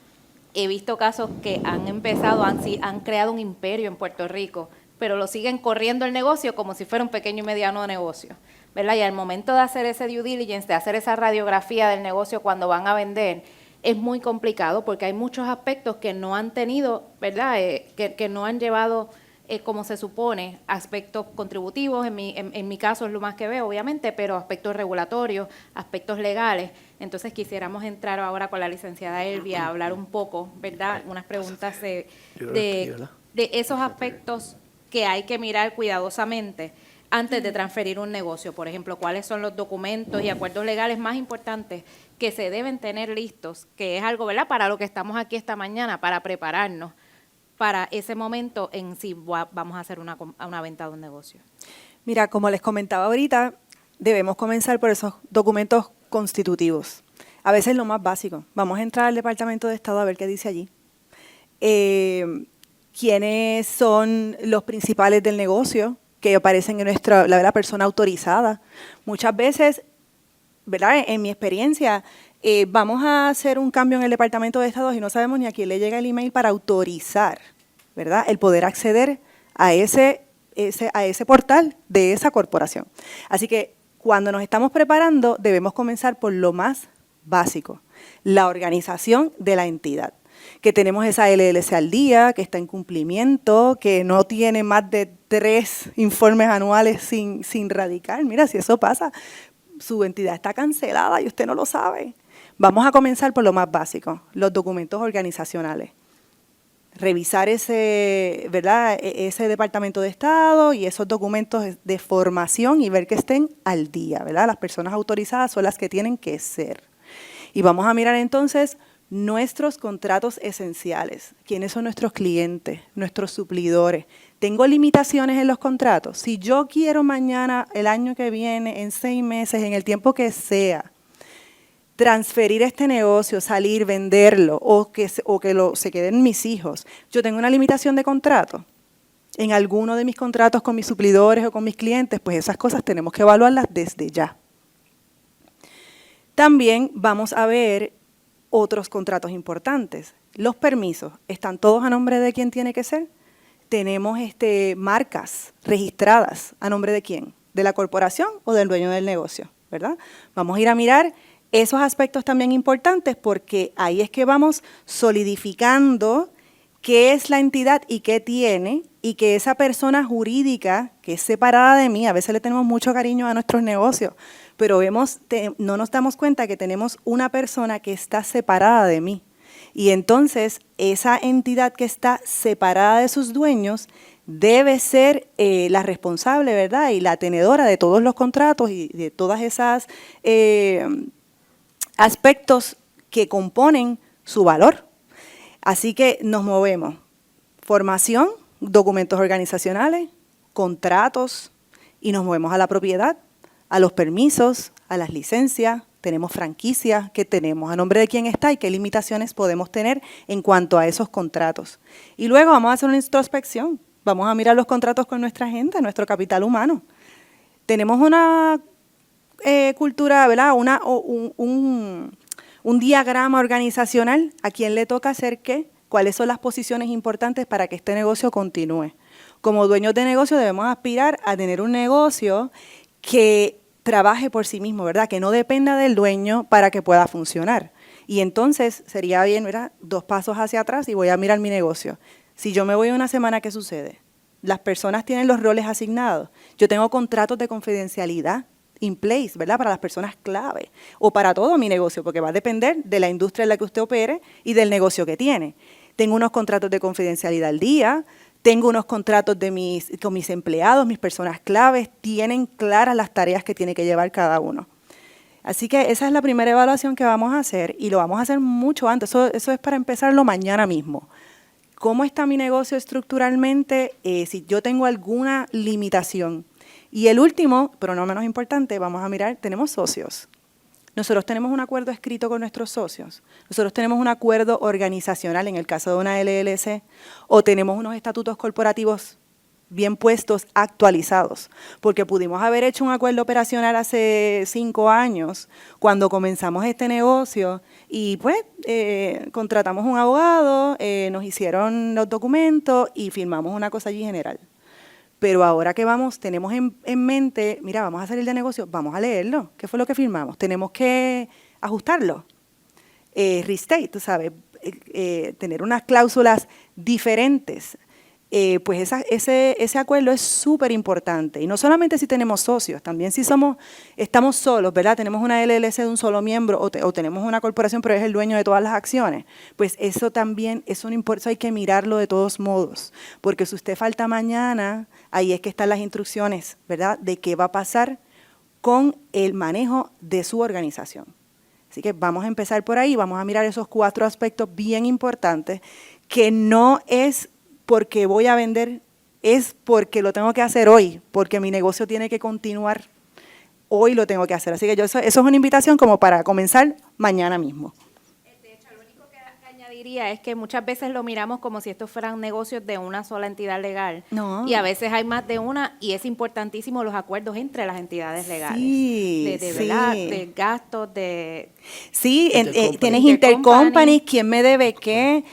Speaker 2: He visto casos que han empezado, han creado un imperio en Puerto Rico, pero lo siguen corriendo el negocio como si fuera un pequeño y mediano negocio, ¿verdad? Y al momento de hacer ese due diligence, de hacer esa radiografía del negocio cuando van a vender, es muy complicado porque hay muchos aspectos que no han tenido, ¿verdad? Que no han llevado como se supone, aspectos contributivos, en mi caso es lo más que veo, obviamente, pero aspectos regulatorios, aspectos legales. Entonces quisiéramos entrar ahora con la licenciada Elvia a hablar un poco, ¿verdad? Unas preguntas de esos aspectos que hay que mirar cuidadosamente antes de transferir un negocio. Por ejemplo, cuáles son los documentos y acuerdos legales más importantes que se deben tener listos, que es algo, ¿verdad?, para lo que estamos aquí esta mañana, para prepararnos para ese momento en si vamos a hacer una venta de un negocio.
Speaker 3: Mira, como les comentaba ahorita, debemos comenzar por esos documentos constitutivos. A veces lo más básico. Vamos a entrar al Departamento de Estado a ver qué dice allí. ¿Quiénes son los principales del negocio que aparecen en la persona autorizada? Muchas veces, ¿verdad?, en mi experiencia, vamos a hacer un cambio en el Departamento de Estado y no sabemos ni a quién le llega el email para autorizar, ¿verdad?, el poder acceder a ese portal de esa corporación. Así que cuando nos estamos preparando, debemos comenzar por lo más básico, la organización de la entidad. Que tenemos esa LLC al día, que está en cumplimiento, que no tiene más de 3 informes anuales sin radicar. Mira, si eso pasa, su entidad está cancelada y usted no lo sabe. Vamos a comenzar por lo más básico, los documentos organizacionales. Revisar ¿verdad?, ese Departamento de Estado y esos documentos de formación y ver que estén al día, ¿verdad? Las personas autorizadas son las que tienen que ser. Y vamos a mirar entonces nuestros contratos esenciales. ¿Quiénes son nuestros clientes, nuestros suplidores? ¿Tengo limitaciones en los contratos? Si yo quiero mañana, el año que viene, en 6 meses, en el tiempo que sea, transferir este negocio, salir, venderlo o que se queden mis hijos, ¿yo tengo una limitación de contrato? En alguno de mis contratos con mis suplidores o con mis clientes, pues esas cosas tenemos que evaluarlas desde ya. También vamos a ver otros contratos importantes. Los permisos, ¿están todos a nombre de quién tiene que ser? Tenemos marcas registradas, ¿a nombre de quién? ¿De la corporación o del dueño del negocio? ¿Verdad? Vamos a ir a mirar esos aspectos también importantes porque ahí es que vamos solidificando qué es la entidad y qué tiene y que esa persona jurídica que es separada de mí, a veces le tenemos mucho cariño a nuestros negocios, pero no nos damos cuenta que tenemos una persona que está separada de mí. Y entonces esa entidad que está separada de sus dueños debe ser la responsable, ¿verdad?, y la tenedora de todos los contratos y de todas esas aspectos que componen su valor. Así que nos movemos. Formación, documentos organizacionales, contratos, y nos movemos a la propiedad, a los permisos, a las licencias, tenemos franquicias, qué tenemos, a nombre de quién está y qué limitaciones podemos tener en cuanto a esos contratos. Y luego vamos a hacer una introspección, vamos a mirar los contratos con nuestra gente, nuestro capital humano. Tenemos una cultura, ¿verdad?, un diagrama organizacional, a quién le toca hacer qué, cuáles son las posiciones importantes para que este negocio continúe. Como dueños de negocio debemos aspirar a tener un negocio que trabaje por sí mismo, ¿verdad?, que no dependa del dueño para que pueda funcionar. Y entonces sería bien, ¿verdad?, 2 pasos hacia atrás y voy a mirar mi negocio. Si yo me voy una semana, ¿qué sucede? las personas tienen los roles asignados. Yo tengo contratos de confidencialidad in place, ¿verdad? Para las personas clave o para todo mi negocio, porque va a depender de la industria en la que usted opere y del negocio que tiene. Tengo unos contratos de confidencialidad al día, tengo unos contratos con mis empleados, mis personas claves, tienen claras las tareas que tiene que llevar cada uno. Así que esa es la primera evaluación que vamos a hacer y lo vamos a hacer mucho antes. Eso es para empezarlo mañana mismo. ¿Cómo está mi negocio estructuralmente? Si yo tengo alguna limitación. Y el último, pero no menos importante, vamos a mirar, tenemos socios. Nosotros tenemos un acuerdo escrito con nuestros socios. Nosotros tenemos un acuerdo organizacional en el caso de una LLC o tenemos unos estatutos corporativos bien puestos, actualizados, porque pudimos haber hecho un acuerdo operacional hace 5 años cuando comenzamos este negocio y pues contratamos un abogado, nos hicieron los documentos y firmamos una cosa allí general. Pero ahora que tenemos en mente, mira, vamos a salir de negocio, vamos a leerlo. ¿Qué fue lo que firmamos? Tenemos que ajustarlo. Restate, tú sabes, tener unas cláusulas diferentes. Pues ese acuerdo es súper importante. Y no solamente si tenemos socios, también si estamos solos, ¿verdad? Tenemos una LLC de un solo miembro o tenemos una corporación, pero es el dueño de todas las acciones. Pues eso también, eso hay que mirarlo de todos modos. Porque si usted falta mañana, ahí es que están las instrucciones, ¿verdad? De qué va a pasar con el manejo de su organización. Así que vamos a empezar por ahí, vamos a mirar esos 4 aspectos bien importantes, que no es porque voy a vender, es porque lo tengo que hacer hoy, porque mi negocio tiene que continuar, hoy lo tengo que hacer. Así que eso es una invitación como para comenzar mañana mismo.
Speaker 2: De hecho, lo único que añadiría es que muchas veces lo miramos como si estos fueran negocios de una sola entidad legal.
Speaker 3: No.
Speaker 2: Y a veces hay más de una y es importantísimo los acuerdos entre las entidades legales.
Speaker 3: Sí,
Speaker 2: ¿Verdad?
Speaker 3: sí.
Speaker 2: De gastos, de...
Speaker 3: Sí, tienes
Speaker 2: Intercompany.
Speaker 3: intercompany, quién me debe qué.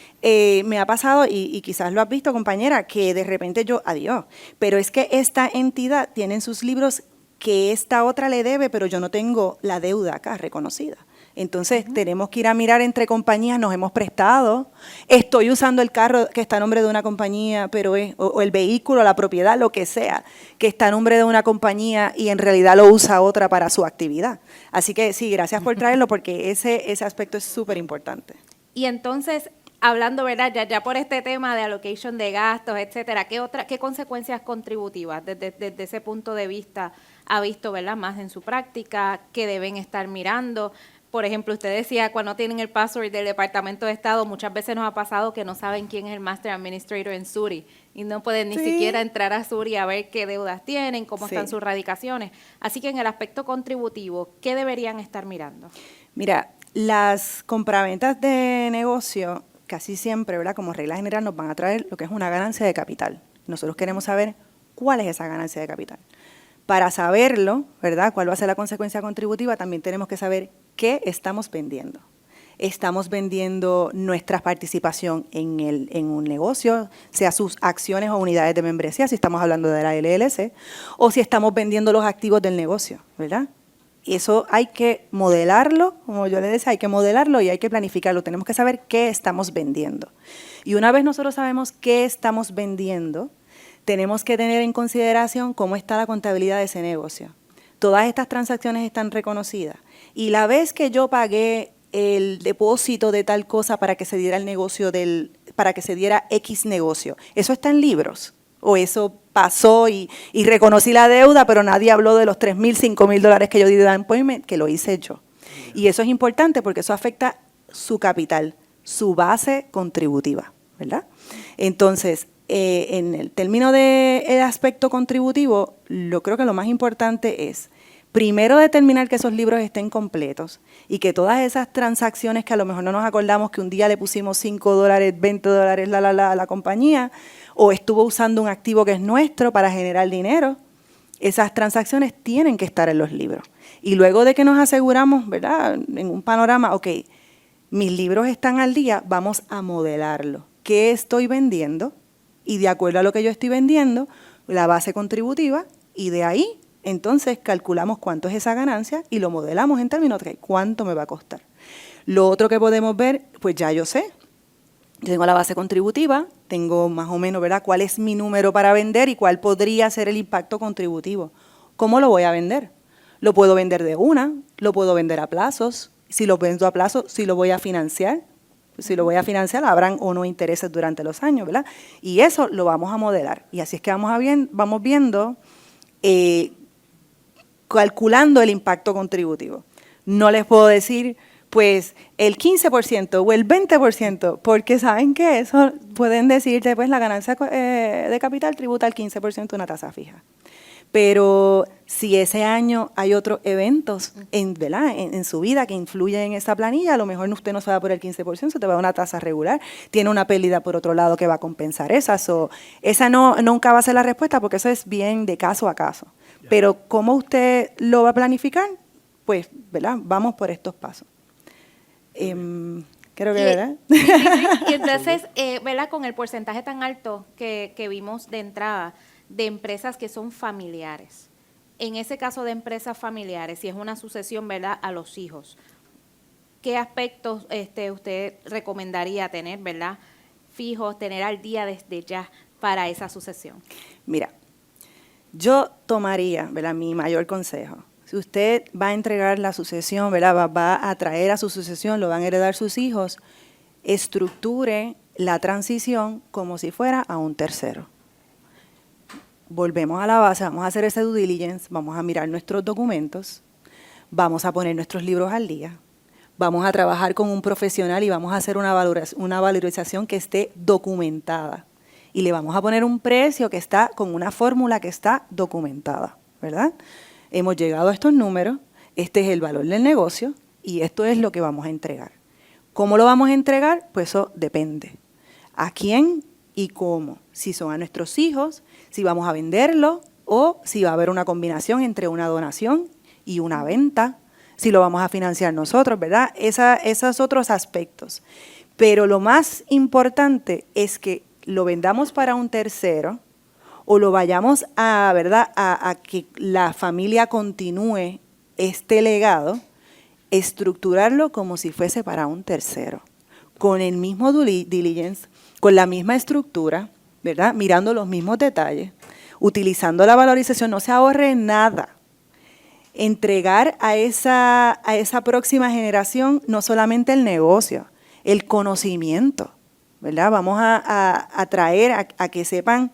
Speaker 3: Me ha pasado, y quizás lo has visto, compañera, que de repente adiós, pero es que esta entidad tiene en sus libros que esta otra le debe, pero yo no tengo la deuda acá reconocida. Entonces, tenemos que ir a mirar entre compañías, nos hemos prestado, estoy usando el carro que está a nombre de una compañía, pero o el vehículo, la propiedad, lo que sea, que está a nombre de una compañía y en realidad lo usa otra para su actividad. Así que sí, gracias por traerlo porque ese aspecto es súper importante.
Speaker 2: Y entonces, hablando, ¿verdad? Ya por este tema de allocation de gastos, etcétera, ¿qué consecuencias contributivas desde ese punto de vista ha visto, ¿verdad? Más en su práctica, que deben estar mirando? Por ejemplo, usted decía, cuando tienen el password del Departamento de Estado, muchas veces nos ha pasado que no saben quién es el Master Administrator en Suri y no pueden ni siquiera entrar a Suri a ver qué deudas tienen, cómo están sus radicaciones. Así que en el aspecto contributivo, ¿qué deberían estar mirando?
Speaker 3: Mira, las compraventas de negocio casi siempre, ¿verdad? Como regla general nos van a traer lo que es una ganancia de capital. Nosotros queremos saber cuál es esa ganancia de capital. Para saberlo, ¿verdad? ¿Cuál va a ser la consecuencia contributiva? También tenemos que saber qué estamos vendiendo. Estamos vendiendo nuestra participación en un negocio, sea sus acciones o unidades de membresía, si estamos hablando de la LLC, o si estamos vendiendo los activos del negocio, ¿verdad? Eso hay que modelarlo, como yo le decía, hay que modelarlo y hay que planificarlo. Tenemos que saber qué estamos vendiendo. Y una vez nosotros sabemos qué estamos vendiendo, tenemos que tener en consideración cómo está la contabilidad de ese negocio. Todas estas transacciones están reconocidas. Y la vez que yo pagué el depósito de tal cosa para que se diera el negocio para que se diera X negocio, ¿eso está en libros? ¿O eso pasó y reconocí la deuda, pero nadie habló de los $3,000, $5,000 que yo di de down payment, que lo hice yo? Y eso es importante porque eso afecta su capital, su base contributiva, ¿verdad? Entonces, en el término del aspecto contributivo, creo que lo más importante es, primero, determinar que esos libros estén completos y que todas esas transacciones que a lo mejor no nos acordamos que un día le pusimos $5, $20, a la compañía, o estuvo usando un activo que es nuestro para generar dinero, esas transacciones tienen que estar en los libros. Y luego de que nos aseguramos, ¿verdad?, en un panorama, ok, mis libros están al día, vamos a modelarlo. ¿Qué estoy vendiendo? Y de acuerdo a lo que yo estoy vendiendo, la base contributiva, y de ahí, entonces, calculamos cuánto es esa ganancia y lo modelamos en términos de cuánto me va a costar. Lo otro que podemos ver, pues ya yo sé, Yo tengo la base contributiva, tengo más o menos, ¿verdad?, cuál es mi número para vender y cuál podría ser el impacto contributivo. ¿Cómo lo voy a vender? Lo puedo vender de una, lo puedo vender a plazos. Si lo vendo a plazo, si lo voy a financiar. Si lo voy a financiar, habrán o no intereses durante los años, ¿verdad? Y eso lo vamos a modelar. Y así es que vamos viendo, calculando el impacto contributivo. No les puedo decir, pues, el 15% o el 20%, porque saben que eso pueden decirte, pues, la ganancia de capital tributa al 15% una tasa fija. Pero si ese año hay otros eventos ¿verdad?, en su vida que influyen en esa planilla, a lo mejor usted no se va por el 15%, se te va a una tasa regular, tiene una pérdida por otro lado que va a compensar esa. Esa nunca va a ser la respuesta porque eso es bien de caso a caso. Pero ¿cómo usted lo va a planificar? Pues, ¿verdad?, vamos por estos pasos. Creo que, ¿verdad?
Speaker 2: Sí. Y entonces, ¿verdad?, con el porcentaje tan alto que vimos de entrada, de empresas que son familiares. En ese caso de empresas familiares, si es una sucesión, ¿verdad?, a los hijos, ¿qué aspectos usted recomendaría tener, ¿verdad?, fijos, tener al día desde ya para esa sucesión?
Speaker 3: Mira, yo tomaría, ¿verdad?, mi mayor consejo. Si usted va a entregar la sucesión, ¿verdad?, va a traer a su sucesión, lo van a heredar sus hijos, estructure la transición como si fuera a un tercero. Volvemos a la base, vamos a hacer ese due diligence, vamos a mirar nuestros documentos, vamos a poner nuestros libros al día, vamos a trabajar con un profesional y vamos a hacer una valorización que esté documentada. Y le vamos a poner un precio que está con una fórmula que está documentada, ¿verdad? Hemos llegado a estos números, este es el valor del negocio y esto es lo que vamos a entregar. ¿Cómo lo vamos a entregar? Pues eso depende. ¿A quién y cómo? Si son a nuestros hijos, si vamos a venderlo o si va a haber una combinación entre una donación y una venta, si lo vamos a financiar nosotros, ¿verdad? Esos otros aspectos. Pero lo más importante es que lo vendamos para un tercero o lo vayamos a, ¿verdad?, a que la familia continúe este legado, estructurarlo como si fuese para un tercero, con el mismo due diligence, con la misma estructura, ¿verdad?, mirando los mismos detalles, utilizando la valorización, no se ahorre nada. Entregar a esa próxima generación no solamente el negocio, el conocimiento, ¿verdad? Vamos a traer a que sepan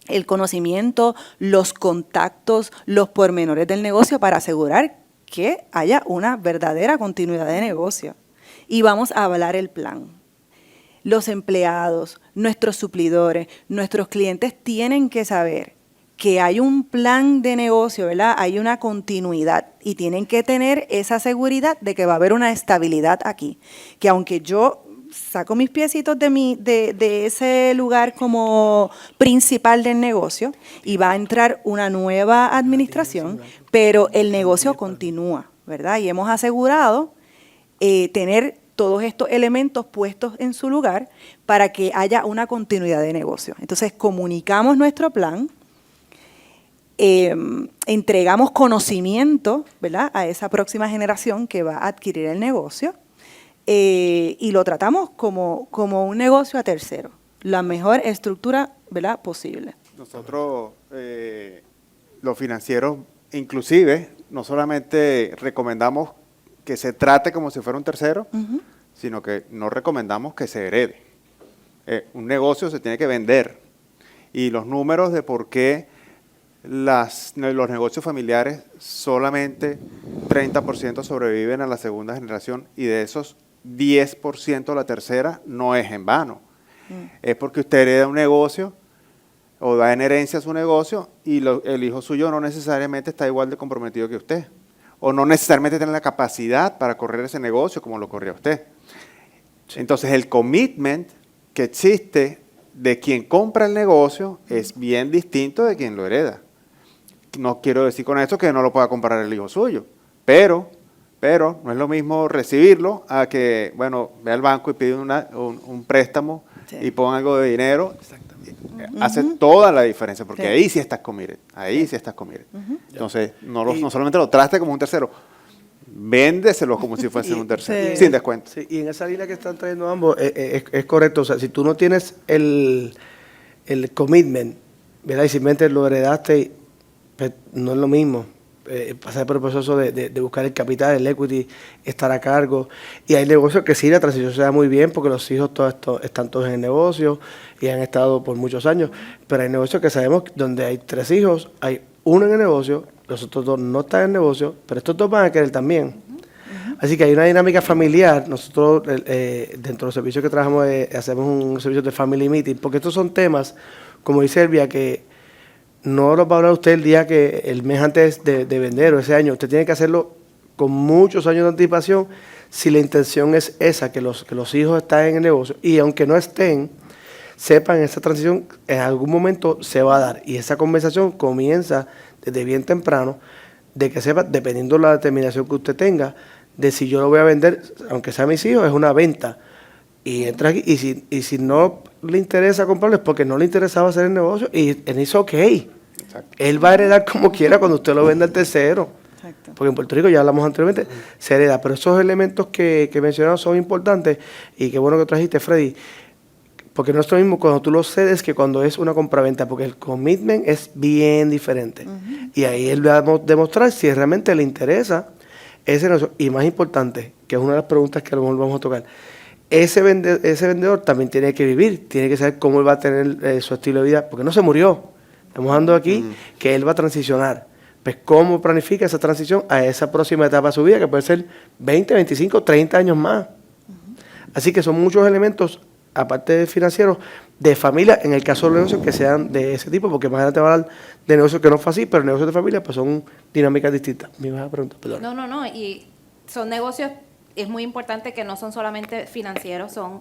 Speaker 3: el conocimiento, los contactos, los pormenores del negocio para asegurar que haya una verdadera continuidad de negocio. Y vamos a avalar el plan. Los empleados, nuestros suplidores, nuestros clientes tienen que saber que hay un plan de negocio, ¿verdad? Hay una continuidad y tienen que tener esa seguridad de que va a haber una estabilidad aquí. Que aunque yo saco mis piecitos de ese lugar como principal del negocio y va a entrar una nueva administración, pero el negocio continúa, ¿verdad? Y hemos asegurado tener todos estos elementos puestos en su lugar para que haya una continuidad de negocio. Entonces, comunicamos nuestro plan, entregamos conocimiento, ¿verdad?, a esa próxima generación que va a adquirir el negocio y lo tratamos como un negocio a tercero, la mejor estructura, ¿verdad?, posible.
Speaker 4: Nosotros, los financieros, inclusive, no solamente recomendamos que se trate como si fuera un tercero, sino que no recomendamos que se herede. Un negocio se tiene que vender. Y los números de por qué los negocios familiares solamente 30% sobreviven a la segunda generación y de esos 10% a la tercera no es en vano. Es porque usted hereda un negocio o da en herencia su negocio y el hijo suyo no necesariamente está igual de comprometido que usted. O no necesariamente tiene la capacidad para correr ese negocio como lo corría usted. Sí. Entonces, el commitment que existe de quien compra el negocio es bien distinto de quien lo hereda. No quiero decir con esto que no lo pueda comprar el hijo suyo, pero no es lo mismo recibirlo a que, bueno, ve al banco y pide un préstamo y ponga algo de dinero. Hace toda la diferencia, porque ahí sí estás committed, ahí sí estás committed. Entonces, no solamente lo traste como un tercero, véndeselo como si fuese un tercero,
Speaker 3: sí.
Speaker 4: sin descuento.
Speaker 6: Sí, y en esa línea que están trayendo ambos, es correcto. O sea, si tú no tienes el commitment, ¿verdad? Y simplemente lo heredaste, pues, no es lo mismo. Pasar por el proceso de buscar el capital, el equity, estar a cargo. Y hay negocios que sí, la transición se da muy bien porque los hijos todos están todos en el negocio y han estado por muchos años. Pero hay negocios que sabemos donde hay 3 hijos, hay uno en el negocio, los otros 2 no están en el negocio, pero estos 2 van a querer también. Así que hay una dinámica familiar. Nosotros, dentro de los servicios que trabajamos, hacemos un servicio de family meeting, porque estos son temas, como dice Elvia, que no los va a hablar usted el día que el mes antes de vender o ese año. Usted tiene que hacerlo con muchos años de anticipación si la intención es esa, que los hijos están en el negocio. Y aunque no estén, sepan, esa transición en algún momento se va a dar. Y esa conversación comienza desde bien temprano, de que sepa, dependiendo de la determinación que usted tenga, de si yo lo voy a vender, aunque sea a mis hijos, es una venta. Y entra aquí, y si no le interesa comprarlo es porque no le interesaba hacer el negocio, y it's okay.
Speaker 4: Exacto.
Speaker 6: Él va a heredar como quiera cuando usted lo venda al tercero.
Speaker 3: Exacto.
Speaker 6: Porque en Puerto Rico, ya hablamos anteriormente, se hereda. Pero esos elementos que mencionamos son importantes, y qué bueno que trajiste, Freddy, porque no es lo mismo cuando tú lo cedes que cuando es una compraventa, porque el commitment es bien diferente. Y ahí él va a demostrar si realmente le interesa ese negocio. Y más importante, que es una de las preguntas que a lo mejor vamos a tocar, ese vendedor también tiene que vivir, tiene que saber cómo él va a tener su estilo de vida, porque no se murió. Estamos hablando aquí que él va a transicionar. Pues cómo planifica esa transición a esa próxima etapa de su vida, que puede ser 20, 25, 30 años más. Así que son muchos elementos, aparte de financieros, de familia, en el caso de los negocios que sean de ese tipo, porque más adelante va a hablar de negocios que no fue así, pero negocios de familia pues son dinámicas distintas. Me ibas a preguntar, perdón.
Speaker 2: No, y son negocios, es muy importante que no son solamente financieros, son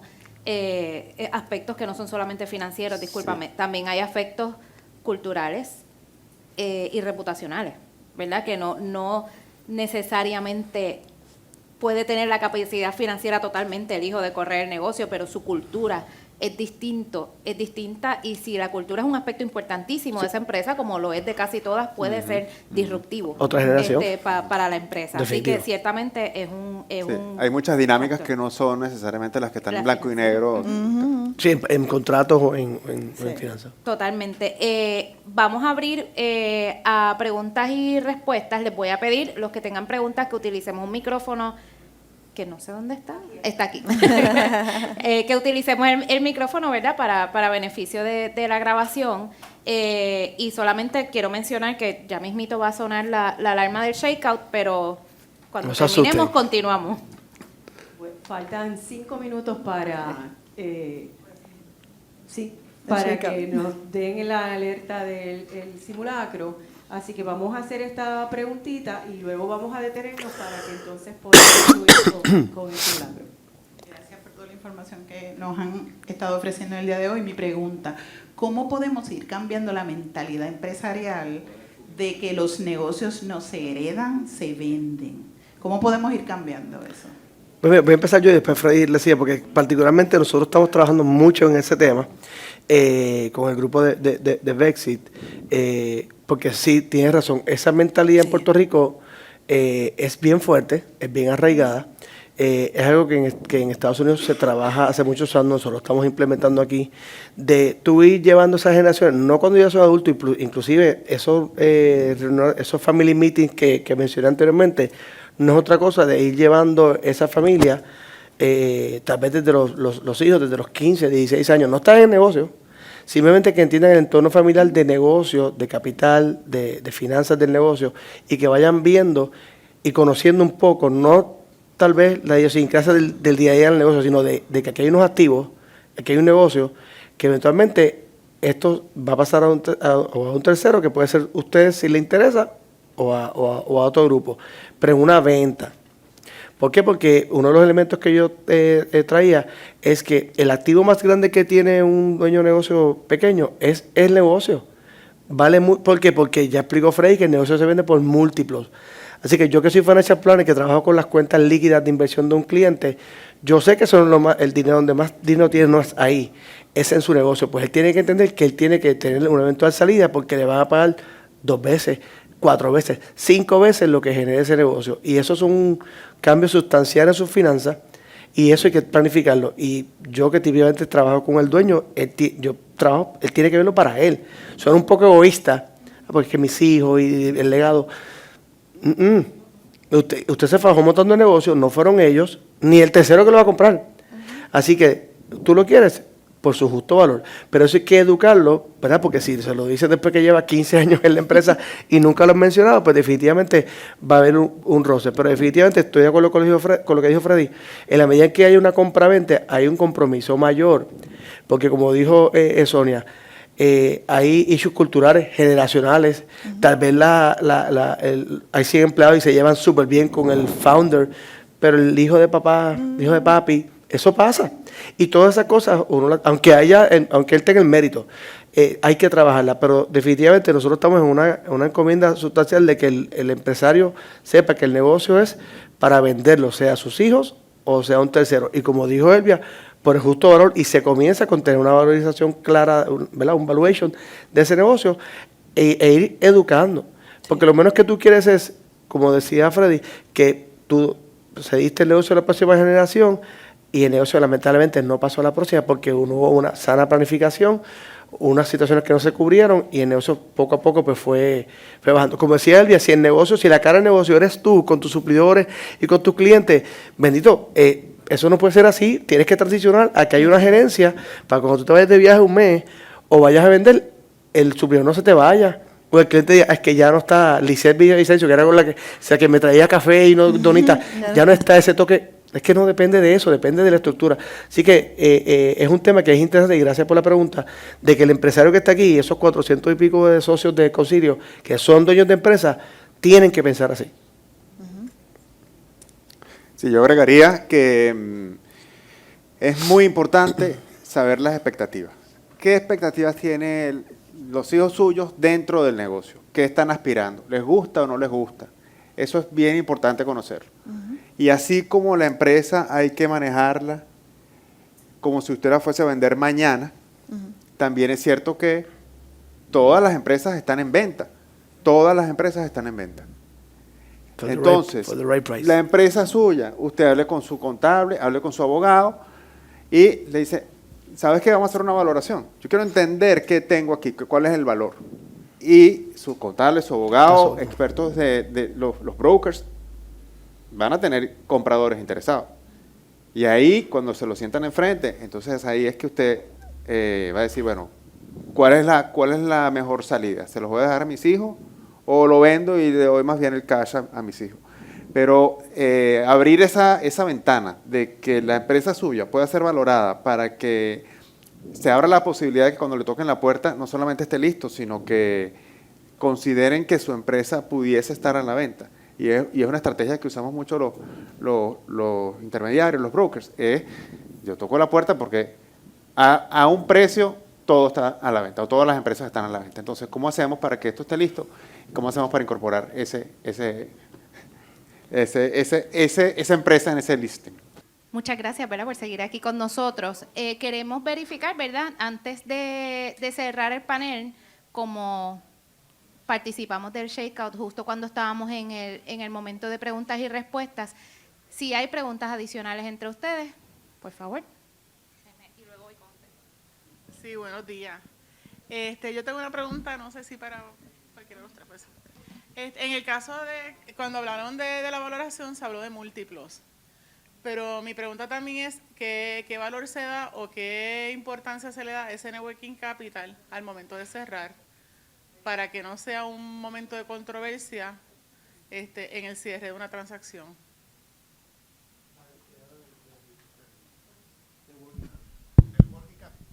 Speaker 2: aspectos que no son solamente financieros, discúlpame, también hay aspectos culturales y reputacionales, ¿verdad? Que no necesariamente puede tener la capacidad financiera totalmente el hijo de correr el negocio, pero su cultura es distinta, y si la cultura es un aspecto importantísimo de esa empresa, como lo es de casi todas, puede ser disruptivo
Speaker 6: Otra generación.
Speaker 2: para la empresa.
Speaker 6: Definitivo.
Speaker 2: Así que ciertamente es un
Speaker 4: Hay muchas dinámicas
Speaker 2: factor.
Speaker 4: que no son necesariamente las que están en
Speaker 2: Las
Speaker 4: blanco y negro.
Speaker 6: Sí, en contratos o en finanzas.
Speaker 2: Totalmente. Vamos a abrir a preguntas y respuestas. Les voy a pedir, los que tengan preguntas, que utilicemos un micrófono, que no sé dónde está aquí, que utilicemos el micrófono, ¿verdad?, para beneficio de la grabación. Y solamente quiero mencionar que ya mismito va a sonar la alarma del shakeout, pero cuando
Speaker 6: No se
Speaker 2: terminemos,
Speaker 6: asusten.
Speaker 2: continuamos.
Speaker 7: Faltan 5 minutos para que nos den la alerta del el simulacro. Así que vamos a hacer esta preguntita y luego vamos a detenernos para que entonces podamos concluir con el simulacro.
Speaker 8: Gracias por toda la información que nos han estado ofreciendo el día de hoy. Mi pregunta, ¿cómo podemos ir cambiando la mentalidad empresarial de que los negocios no se heredan, se venden? ¿Cómo podemos ir cambiando eso?
Speaker 6: Voy a empezar yo y después Freddy le sigue, porque particularmente nosotros estamos trabajando mucho en ese tema con el grupo de Brexit, porque sí, tienes razón, esa mentalidad en Puerto Rico es bien fuerte, es bien arraigada, es algo que en Estados Unidos se trabaja hace muchos años, nosotros lo estamos implementando aquí, de tú ir llevando esas generaciones, no cuando ya son adultos, inclusive esos family meetings que mencioné anteriormente, no es otra cosa de ir llevando esa familia, tal vez desde los hijos, desde los 15, 16 años, no están en el negocio, simplemente que entiendan el entorno familiar de negocio, de capital, de finanzas del negocio, y que vayan viendo y conociendo un poco, no tal vez la idiosincrasia del día a día del negocio, sino de que aquí hay unos activos, aquí hay un negocio, que eventualmente esto va a pasar a un tercero, que puede ser usted si le interesa, o a otro grupo, pero en una venta. ¿Por qué? Porque uno de los elementos que yo traía es que el activo más grande que tiene un dueño de negocio pequeño es el negocio. ¿Por qué? Porque ya explicó Freddy que el negocio se vende por múltiplos. Así que yo que soy financial planner, que trabajo con las cuentas líquidas de inversión de un cliente, yo sé que el dinero donde más dinero tiene no es ahí, es en su negocio. Pues él tiene que entender que él tiene que tener una eventual salida porque le van a pagar 2 veces 4 veces, 5 veces lo que genera ese negocio. Y eso es un cambio sustancial en sus finanzas y eso hay que planificarlo. Y yo que típicamente trabajo con el dueño, él tiene que verlo para él. Suena un poco egoísta, porque es que mis hijos y el legado. Usted se fajó un montón de negocios, no fueron ellos, ni el tercero que lo va a comprar. Así que tú lo quieres por su justo valor. Pero eso hay que educarlo, ¿verdad? Porque si se lo dice después que lleva 15 años en la empresa y nunca lo han mencionado, pues definitivamente va a haber un roce. Pero definitivamente estoy de acuerdo con lo que dijo Freddy. En la medida en que hay una compra-venta, hay un compromiso mayor. Porque como dijo Sonia, hay issues culturales, generacionales. Tal vez hay 100 empleados y se llevan súper bien con el founder, pero el hijo de papá, el hijo de papi, eso pasa. Y todas esas cosas, aunque él tenga el mérito, hay que trabajarla. Pero definitivamente nosotros estamos en una encomienda sustancial de que el empresario sepa que el negocio es para venderlo, sea a sus hijos o sea a un tercero. Y como dijo Elvia, por el justo valor, y se comienza con tener una valorización clara, ¿verdad? Un valuation de ese negocio e ir educando. Porque lo menos que tú quieres es, como decía Freddy, que tú cediste el negocio a la próxima generación y el negocio lamentablemente no pasó a la próxima porque hubo una sana planificación, unas situaciones que no se cubrieron y el negocio poco a poco pues fue bajando. Como decía Elvia, si la cara del negocio eres tú con tus suplidores y con tus clientes, bendito, eso no puede ser así. Tienes que transicionar a que haya una gerencia para cuando tú te vayas de viaje un mes o vayas a vender, el suplidor no se te vaya. O el cliente diga, es que ya no está Lisette Villavicencio, que era con que me traía café y no donita, ya no está ese toque. Es que no depende de eso, depende de la estructura. Así que es un tema que es interesante y gracias por la pregunta, de que el empresario que está aquí, esos 400 y pico de socios de Concilio, que son dueños de empresas, tienen que pensar así.
Speaker 4: Sí, yo agregaría que es muy importante saber las expectativas. ¿Qué expectativas tienen los hijos suyos dentro del negocio? ¿Qué están aspirando? ¿Les gusta o no les gusta? Eso es bien importante conocerlo. Y así como la empresa hay que manejarla como si usted la fuese a vender mañana, también es cierto que todas las empresas están en venta. Todas las empresas están en venta. Entonces, la empresa suya, usted hable con su contable, hable con su abogado y le dice, ¿sabes qué? Vamos a hacer una valoración. Yo quiero entender qué tengo aquí, cuál es el valor. Y su contable, su abogado, expertos de los brokers, van a tener compradores interesados. Y ahí, cuando se lo sientan enfrente, entonces ahí es que usted va a decir, bueno, ¿cuál es la mejor salida? ¿Se los voy a dejar a mis hijos o lo vendo y le doy más bien el cash a mis hijos? Pero abrir esa ventana de que la empresa suya pueda ser valorada para que se abra la posibilidad de que cuando le toquen la puerta no solamente esté listo, sino que consideren que su empresa pudiese estar a la venta. Y es una estrategia que usamos mucho los intermediarios, los brokers. Yo toco la puerta porque a un precio todo está a la venta, o todas las empresas están a la venta. Entonces, ¿cómo hacemos para que esto esté listo? ¿Cómo hacemos para incorporar esa empresa en ese listing?
Speaker 2: Muchas gracias, ¿verdad?, por seguir aquí con nosotros. Queremos verificar, ¿verdad?, antes de cerrar el panel, como participamos del shakeout justo cuando estábamos en el momento de preguntas y respuestas, si hay preguntas adicionales entre ustedes, por favor. Y luego voy con usted.
Speaker 8: Sí, buenos días. Yo tengo una pregunta, no sé si para cualquiera de los tres. Pues. En el caso de, cuando hablaron de la valoración, se habló de múltiplos. Pero mi pregunta también es, ¿qué valor se da o qué importancia se le da a ese networking capital al momento de cerrar para que no sea un momento de controversia en el cierre de una transacción?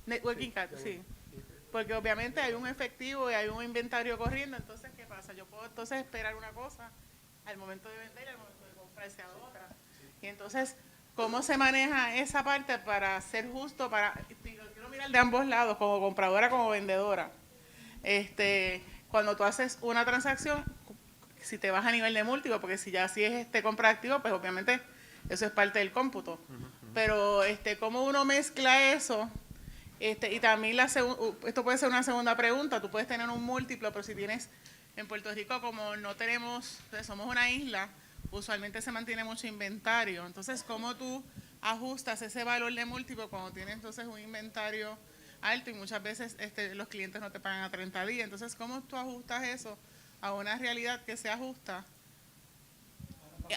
Speaker 8: Networking capital, sí. Porque obviamente hay un efectivo y hay un inventario corriendo, entonces, ¿qué pasa? Yo puedo entonces esperar una cosa al momento de vender y al momento de comprarse a otra. Y entonces, ¿cómo se maneja esa parte para ser justo? Quiero mirar de ambos lados, como compradora, como vendedora. Cuando tú haces una transacción, si te vas a nivel de múltiplo, porque si es compra activo, pues obviamente eso es parte del cómputo. Pero ¿cómo uno mezcla eso? Y también esto puede ser una segunda pregunta, tú puedes tener un múltiplo, pero si tienes
Speaker 9: En Puerto Rico, como no tenemos, somos una isla, usualmente se mantiene mucho inventario. Entonces, ¿cómo tú ajustas ese valor de múltiplo cuando tienes entonces un inventario alto y muchas veces los clientes no te pagan a 30 días? Entonces, ¿cómo tú ajustas eso a una realidad que se ajusta,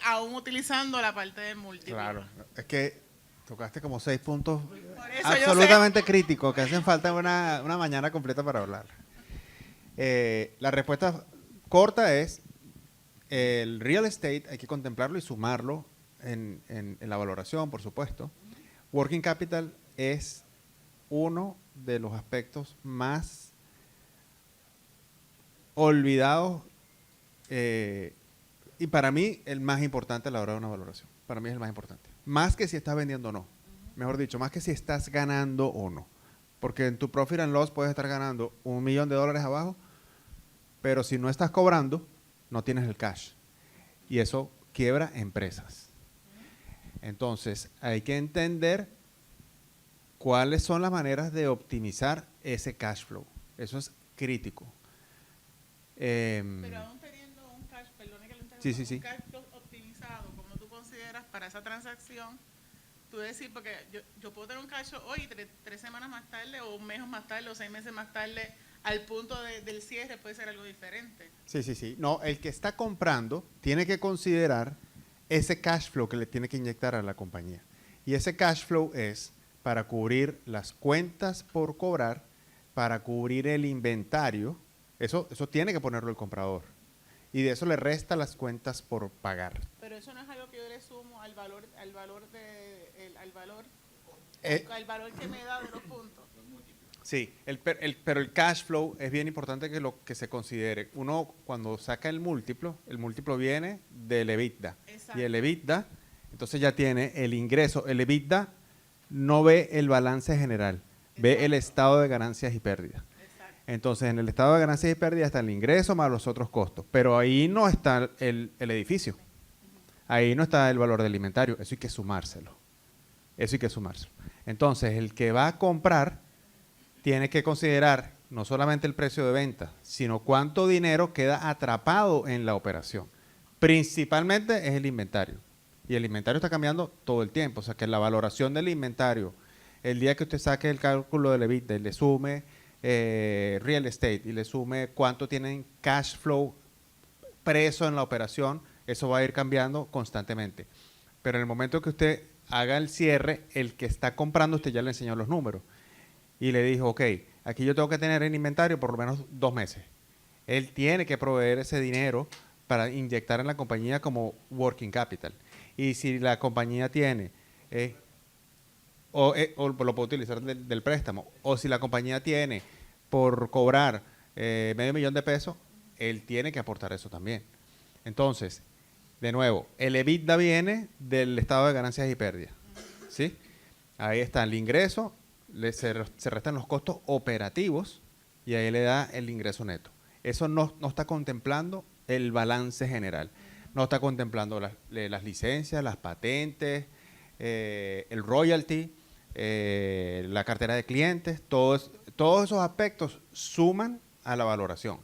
Speaker 9: aún utilizando la parte del múltiplo?
Speaker 10: Claro, es que tocaste como 6 puntos
Speaker 9: Por eso
Speaker 10: absolutamente críticos que hacen falta una mañana completa para hablar. La respuesta corta es, el real estate hay que contemplarlo y sumarlo en la valoración, por supuesto. Working capital es uno de los aspectos más olvidados y para mí el más importante a la hora de una valoración. Para mí es el más importante. Más que si estás vendiendo o no. Mejor dicho, más que si estás ganando o no. Porque en tu profit and loss puedes estar ganando $1 millón abajo, pero si no estás cobrando, no tienes el cash. Y eso quiebra empresas. Entonces, hay que entender cuáles son las maneras de optimizar ese cash flow. Eso es crítico.
Speaker 9: Pero aún teniendo un cash, perdone que le interrumpa,
Speaker 10: sí.
Speaker 9: un cash flow optimizado, como tú consideras para esa transacción, tú decir, porque yo puedo tener un cash flow hoy, 3 semanas más tarde, o un mes más tarde, o 6 meses más tarde, al punto del cierre puede ser algo diferente.
Speaker 10: Sí. No, el que está comprando tiene que considerar ese cash flow que le tiene que inyectar a la compañía. Y ese cash flow es para cubrir las cuentas por cobrar, para cubrir el inventario. Eso tiene que ponerlo el comprador. Y de eso le resta las cuentas por pagar.
Speaker 9: Pero eso no es algo que yo le sumo al valor que me da de los puntos.
Speaker 10: Sí, pero el cash flow es bien importante que se considere. Uno cuando saca el múltiplo viene del EBITDA.
Speaker 9: Exacto.
Speaker 10: Y el EBITDA, entonces ya tiene el ingreso. El EBITDA no ve el balance general, ve el estado de ganancias y pérdidas. Entonces, en el estado de ganancias y pérdidas está el ingreso más los otros costos. Pero ahí no está el edificio. Ahí no está el valor del inventario. Eso hay que sumárselo. Entonces, el que va a comprar tiene que considerar no solamente el precio de venta, sino cuánto dinero queda atrapado en la operación. Principalmente es el inventario. Y el inventario está cambiando todo el tiempo. O sea, que la valoración del inventario, el día que usted saque el cálculo del EBITDA y le sume real estate y le sume cuánto tienen cash flow preso en la operación, eso va a ir cambiando constantemente. Pero en el momento que usted haga el cierre, el que está comprando, usted ya le enseñó los números. Y le dijo, ok, aquí yo tengo que tener en inventario por lo menos 2 meses. Él tiene que proveer ese dinero para inyectar en la compañía como working capital. Y si la compañía tiene, o lo puede utilizar del préstamo, o si la compañía tiene por cobrar $500,000, él tiene que aportar eso también. Entonces, de nuevo, el EBITDA viene del estado de ganancias y pérdidas. ¿Sí? Ahí está el ingreso, se restan los costos operativos y ahí le da el ingreso neto. Eso no está contemplando el balance general. No está contemplando las licencias, las patentes, el royalty, la cartera de clientes. Todos esos aspectos suman a la valoración.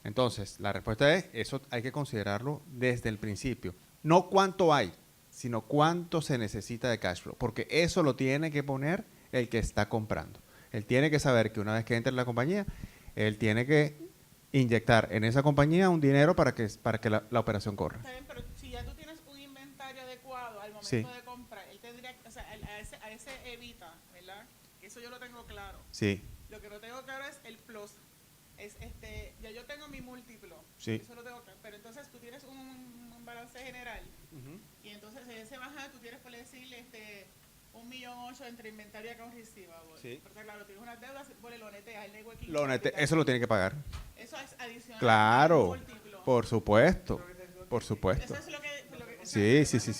Speaker 10: Entonces, la respuesta es, eso hay que considerarlo desde el principio. No cuánto hay, sino cuánto se necesita de cash flow, porque eso lo tiene que poner el que está comprando. Él tiene que saber que una vez que entre en la compañía, él tiene que inyectar en esa compañía un dinero para que la operación corra.
Speaker 9: Está bien, pero si ya tú tienes un inventario adecuado al momento
Speaker 10: Sí.
Speaker 9: de compra, él tendría, o sea, a ese evita, ¿verdad? Eso yo lo tengo claro.
Speaker 10: Sí.
Speaker 9: Lo que no tengo claro es el plus. Ya yo tengo mi múltiplo.
Speaker 10: Sí.
Speaker 9: Eso lo tengo claro. Pero entonces tú tienes un balance general. Y entonces en ese bajado tú tienes por decirle $1,800,000 entre inventario y accounts receivable.
Speaker 10: Sí.
Speaker 9: Pero claro, tienes unas deudas, por el lonetea, el networking.
Speaker 10: Eso lo tiene que pagar.
Speaker 9: Eso es adicional.
Speaker 10: Claro,
Speaker 9: al múltiplo.
Speaker 10: por supuesto.
Speaker 9: Eso es lo que
Speaker 10: Sí.
Speaker 9: El concepto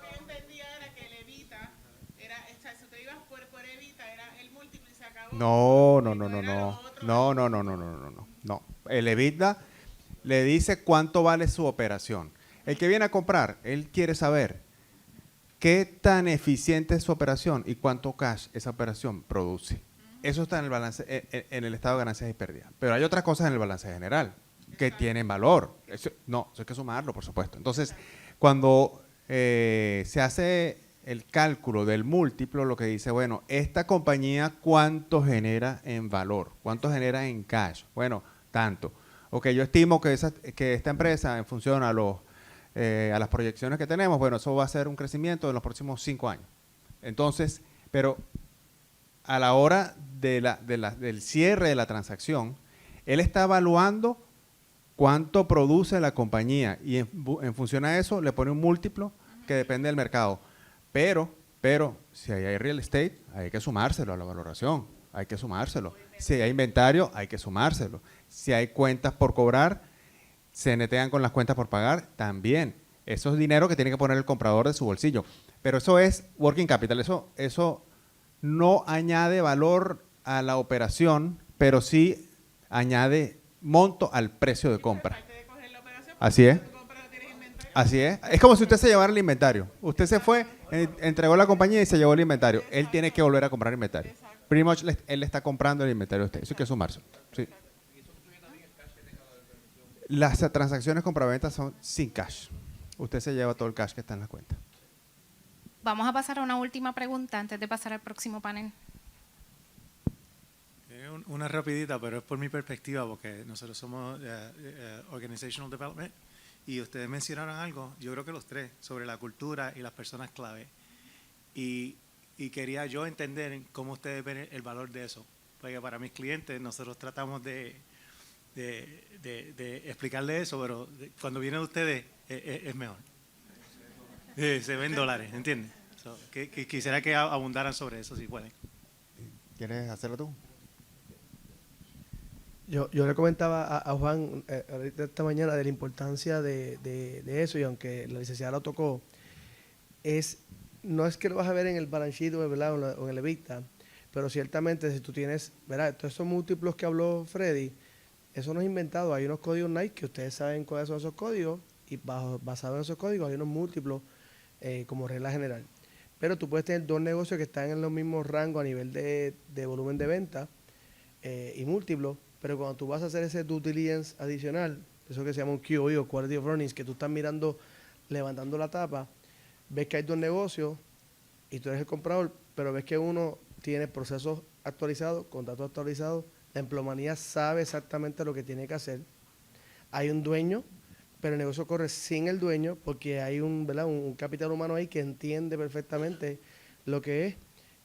Speaker 9: que yo entendía era que el evita era, si te ibas por evita, era el múltiplo y se acabó.
Speaker 10: No. El EBITDA le dice cuánto vale su operación. El que viene a comprar, él quiere saber qué tan eficiente es su operación y cuánto cash esa operación produce. Eso está en el balance, en el estado de ganancias y pérdidas. Pero hay otras cosas en el balance general. que tienen valor. Eso hay que sumarlo, por supuesto. Entonces, cuando se hace el cálculo del múltiplo, lo que dice, bueno, esta compañía, ¿cuánto genera en valor? ¿Cuánto genera en cash? Bueno, tanto. Ok, yo estimo que esta empresa, en función a las proyecciones que tenemos, bueno, eso va a ser un crecimiento en los próximos 5 años. Entonces, pero a la hora del cierre de la transacción, él está evaluando cuánto produce la compañía y en función a eso le pone un múltiplo que depende del mercado. Pero si hay real estate, hay que sumárselo a la valoración, hay que sumárselo. Si hay inventario, hay que sumárselo. Si hay cuentas por cobrar, se netean con las cuentas por pagar, también. Eso es dinero que tiene que poner el comprador de su bolsillo. Pero eso es working capital, eso no añade valor a la operación, pero sí añade monto al precio de compra. Así es. Así es. Es como si usted se llevara el inventario. Usted se fue, entregó la compañía y se llevó el inventario. Él tiene que volver a comprar inventario. Pretty much él le está comprando el inventario a usted. Eso hay que sumarse. Sí. Las transacciones compraventa son sin cash. Usted se lleva todo el cash que está en la cuenta.
Speaker 2: Vamos a pasar a una última pregunta antes de pasar al próximo panel.
Speaker 11: Una rapidita, pero es por mi perspectiva, porque nosotros somos Organizational Development, y ustedes mencionaron algo, yo creo que los tres, sobre la cultura y las personas clave. Y quería yo entender cómo ustedes ven el valor de eso. Porque para mis clientes nosotros tratamos de explicarles eso, pero cuando vienen ustedes es mejor. Se ven dólares, ¿entiendes? Quisiera que abundaran sobre eso, si pueden.
Speaker 10: ¿Quieres hacerlo tú?
Speaker 6: Yo le comentaba a Juan ahorita esta mañana de la importancia de eso, y aunque la licenciada lo tocó, no es que lo vas a ver en el balance sheet, ¿verdad? O en el EBITDA, pero ciertamente si tú tienes, ¿verdad? Todos esos múltiplos que habló Freddy, eso no es inventado. Hay unos códigos Nike que ustedes saben cuáles son esos códigos, y basado en esos códigos hay unos múltiplos como regla general. Pero tú puedes tener dos negocios que están en los mismos rangos a nivel de volumen de venta y múltiplos, pero cuando tú vas a hacer ese due diligence adicional, eso que se llama un QOE o Quality of Earnings, que tú estás mirando, levantando la tapa, ves que hay dos negocios y tú eres el comprador, pero ves que uno tiene procesos actualizados, contratos actualizados, la empleomanía sabe exactamente lo que tiene que hacer, hay un dueño, pero el negocio corre sin el dueño porque hay un capital humano ahí que entiende perfectamente lo que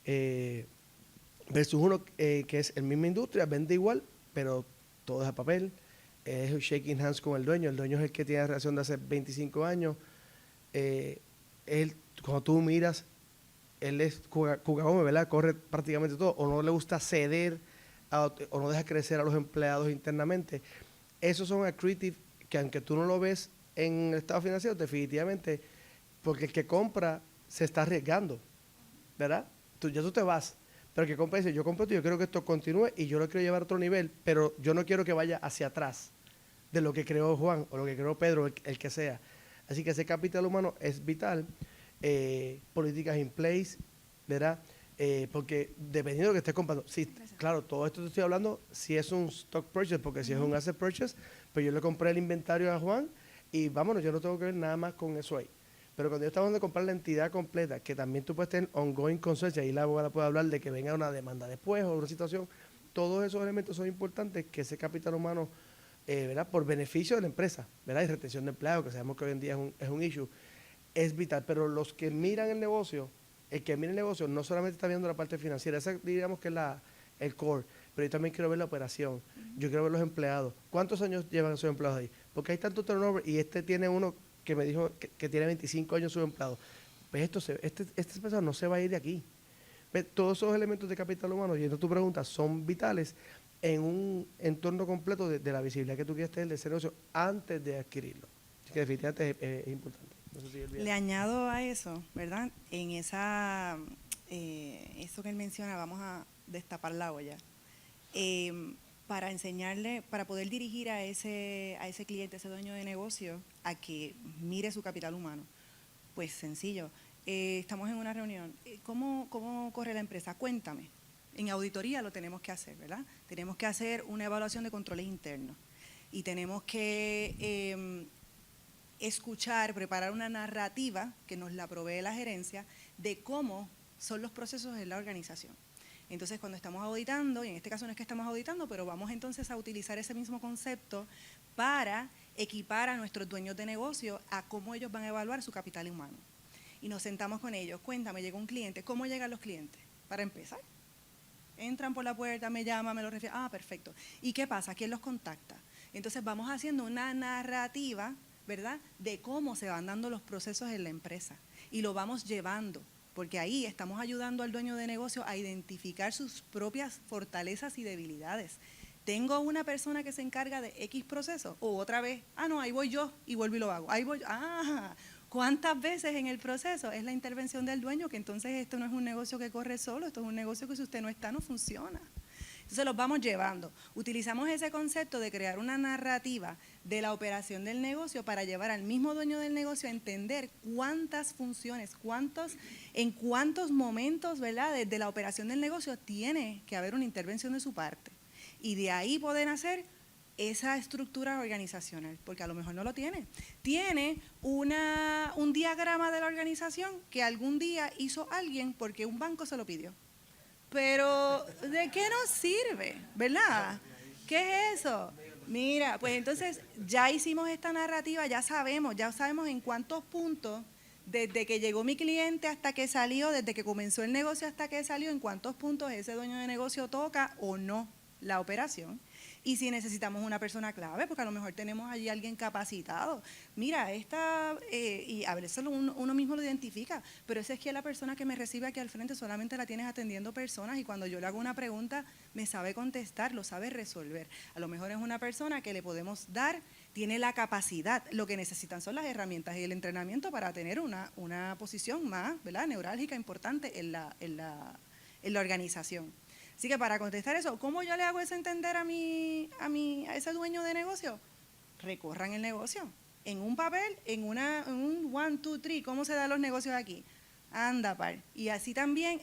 Speaker 6: es, versus uno que es el misma industria, vende igual, pero todo es a papel, es shaking hands con el dueño es el que tiene la relación de hace 25 años, cuando tú miras, él es Cucagome, ¿verdad? Corre prácticamente todo, o no le gusta ceder, o no deja crecer a los empleados internamente. Esos son accretive que aunque tú no lo ves en el estado financiero, definitivamente, porque el que compra se está arriesgando, ¿verdad? Ya tú te vas, pero el que compra dice, yo compro esto, yo quiero que esto continúe y yo lo quiero llevar a otro nivel, pero yo no quiero que vaya hacia atrás de lo que creó Juan o lo que creó Pedro, el que sea. Así que ese capital humano es vital, políticas in place, ¿verdad? Porque dependiendo de lo que estés comprando, sí, claro, todo esto te estoy hablando si es un stock purchase, porque si es un asset purchase, pues yo le compré el inventario a Juan y vámonos, yo no tengo que ver nada más con eso ahí. Pero cuando yo estaba hablando de comprar la entidad completa, que también tú puedes tener ongoing concerns, y ahí la abogada puede hablar de que venga una demanda después o una situación, todos esos elementos son importantes que ese capital humano, ¿verdad? Por beneficio de la empresa, ¿verdad? Y retención de empleados, que sabemos que hoy en día es un issue, es vital. Pero los que miran el negocio, no solamente está viendo la parte financiera, esa diríamos que es el core, pero yo también quiero ver la operación, yo quiero ver los empleados. ¿Cuántos años llevan esos empleados ahí? Porque hay tanto turnover y tiene uno que me dijo que tiene 25 años subempleado. Pues esta persona no se va a ir de aquí. ¿Ves? Todos esos elementos de capital humano, yendo a tu pregunta, son vitales en un entorno completo de la visibilidad que tú quieres tener de ese negocio antes de adquirirlo. Así que definitivamente es importante. No sé si
Speaker 12: le añado a eso, ¿verdad? En eso que él menciona, vamos a destapar la olla. Para enseñarle, para poder dirigir a ese cliente, a ese dueño de negocio, a que mire su capital humano. Pues sencillo, estamos en una reunión, ¿cómo corre la empresa? Cuéntame. En auditoría lo tenemos que hacer, ¿verdad? Tenemos que hacer una evaluación de controles internos. y tenemos que escuchar, preparar una narrativa que nos la provee la gerencia de cómo son los procesos en la organización. Entonces, cuando estamos auditando, y en este caso no es que estamos auditando, pero vamos entonces a utilizar ese mismo concepto para equipar a nuestros dueños de negocio a cómo ellos van a evaluar su capital humano. Y nos sentamos con ellos. Cuéntame, llegó un cliente. ¿Cómo llegan los clientes? Para empezar. Entran por la puerta, me llaman, me lo refieren. Ah, perfecto. ¿Y qué pasa? ¿Quién los contacta? Entonces vamos haciendo una narrativa, ¿verdad?, de cómo se van dando los procesos en la empresa. Y lo vamos llevando, porque ahí estamos ayudando al dueño de negocio a identificar sus propias fortalezas y debilidades. Tengo una persona que se encarga de X proceso, o otra vez, no, ahí voy yo y vuelvo y lo hago. Ahí voy yo. ¿Cuántas veces en el proceso es la intervención del dueño? Que entonces esto no es un negocio que corre solo, esto es un negocio que si usted no está, no funciona. Entonces los vamos llevando. Utilizamos ese concepto de crear una narrativa de la operación del negocio para llevar al mismo dueño del negocio a entender cuántas funciones, en cuántos momentos, ¿verdad?, desde la operación del negocio tiene que haber una intervención de su parte. Y de ahí poder hacer esa estructura organizacional, porque a lo mejor no lo tiene. Tiene un diagrama de la organización que algún día hizo alguien porque un banco se lo pidió. Pero, ¿de qué nos sirve? ¿Verdad? ¿Qué es eso? Mira, pues entonces ya hicimos esta narrativa, ya sabemos en cuántos puntos, desde que llegó mi cliente hasta que salió, desde que comenzó el negocio hasta que salió, en cuántos puntos ese dueño de negocio toca o no la operación. Y si necesitamos una persona clave, porque a lo mejor tenemos allí alguien capacitado. Mira, y a veces uno mismo lo identifica, pero esa es que la persona que me recibe aquí al frente solamente la tienes atendiendo personas y cuando yo le hago una pregunta me sabe contestar, lo sabe resolver. A lo mejor es una persona que le podemos dar, tiene la capacidad, lo que necesitan son las herramientas y el entrenamiento para tener una posición más, ¿verdad?, neurálgica, importante en la organización. Así que para contestar eso, ¿cómo yo le hago eso entender a ese dueño de negocio? Recorran el negocio. En un papel, en un 1, 2, 3, ¿cómo se dan los negocios aquí? Anda, par. Y así también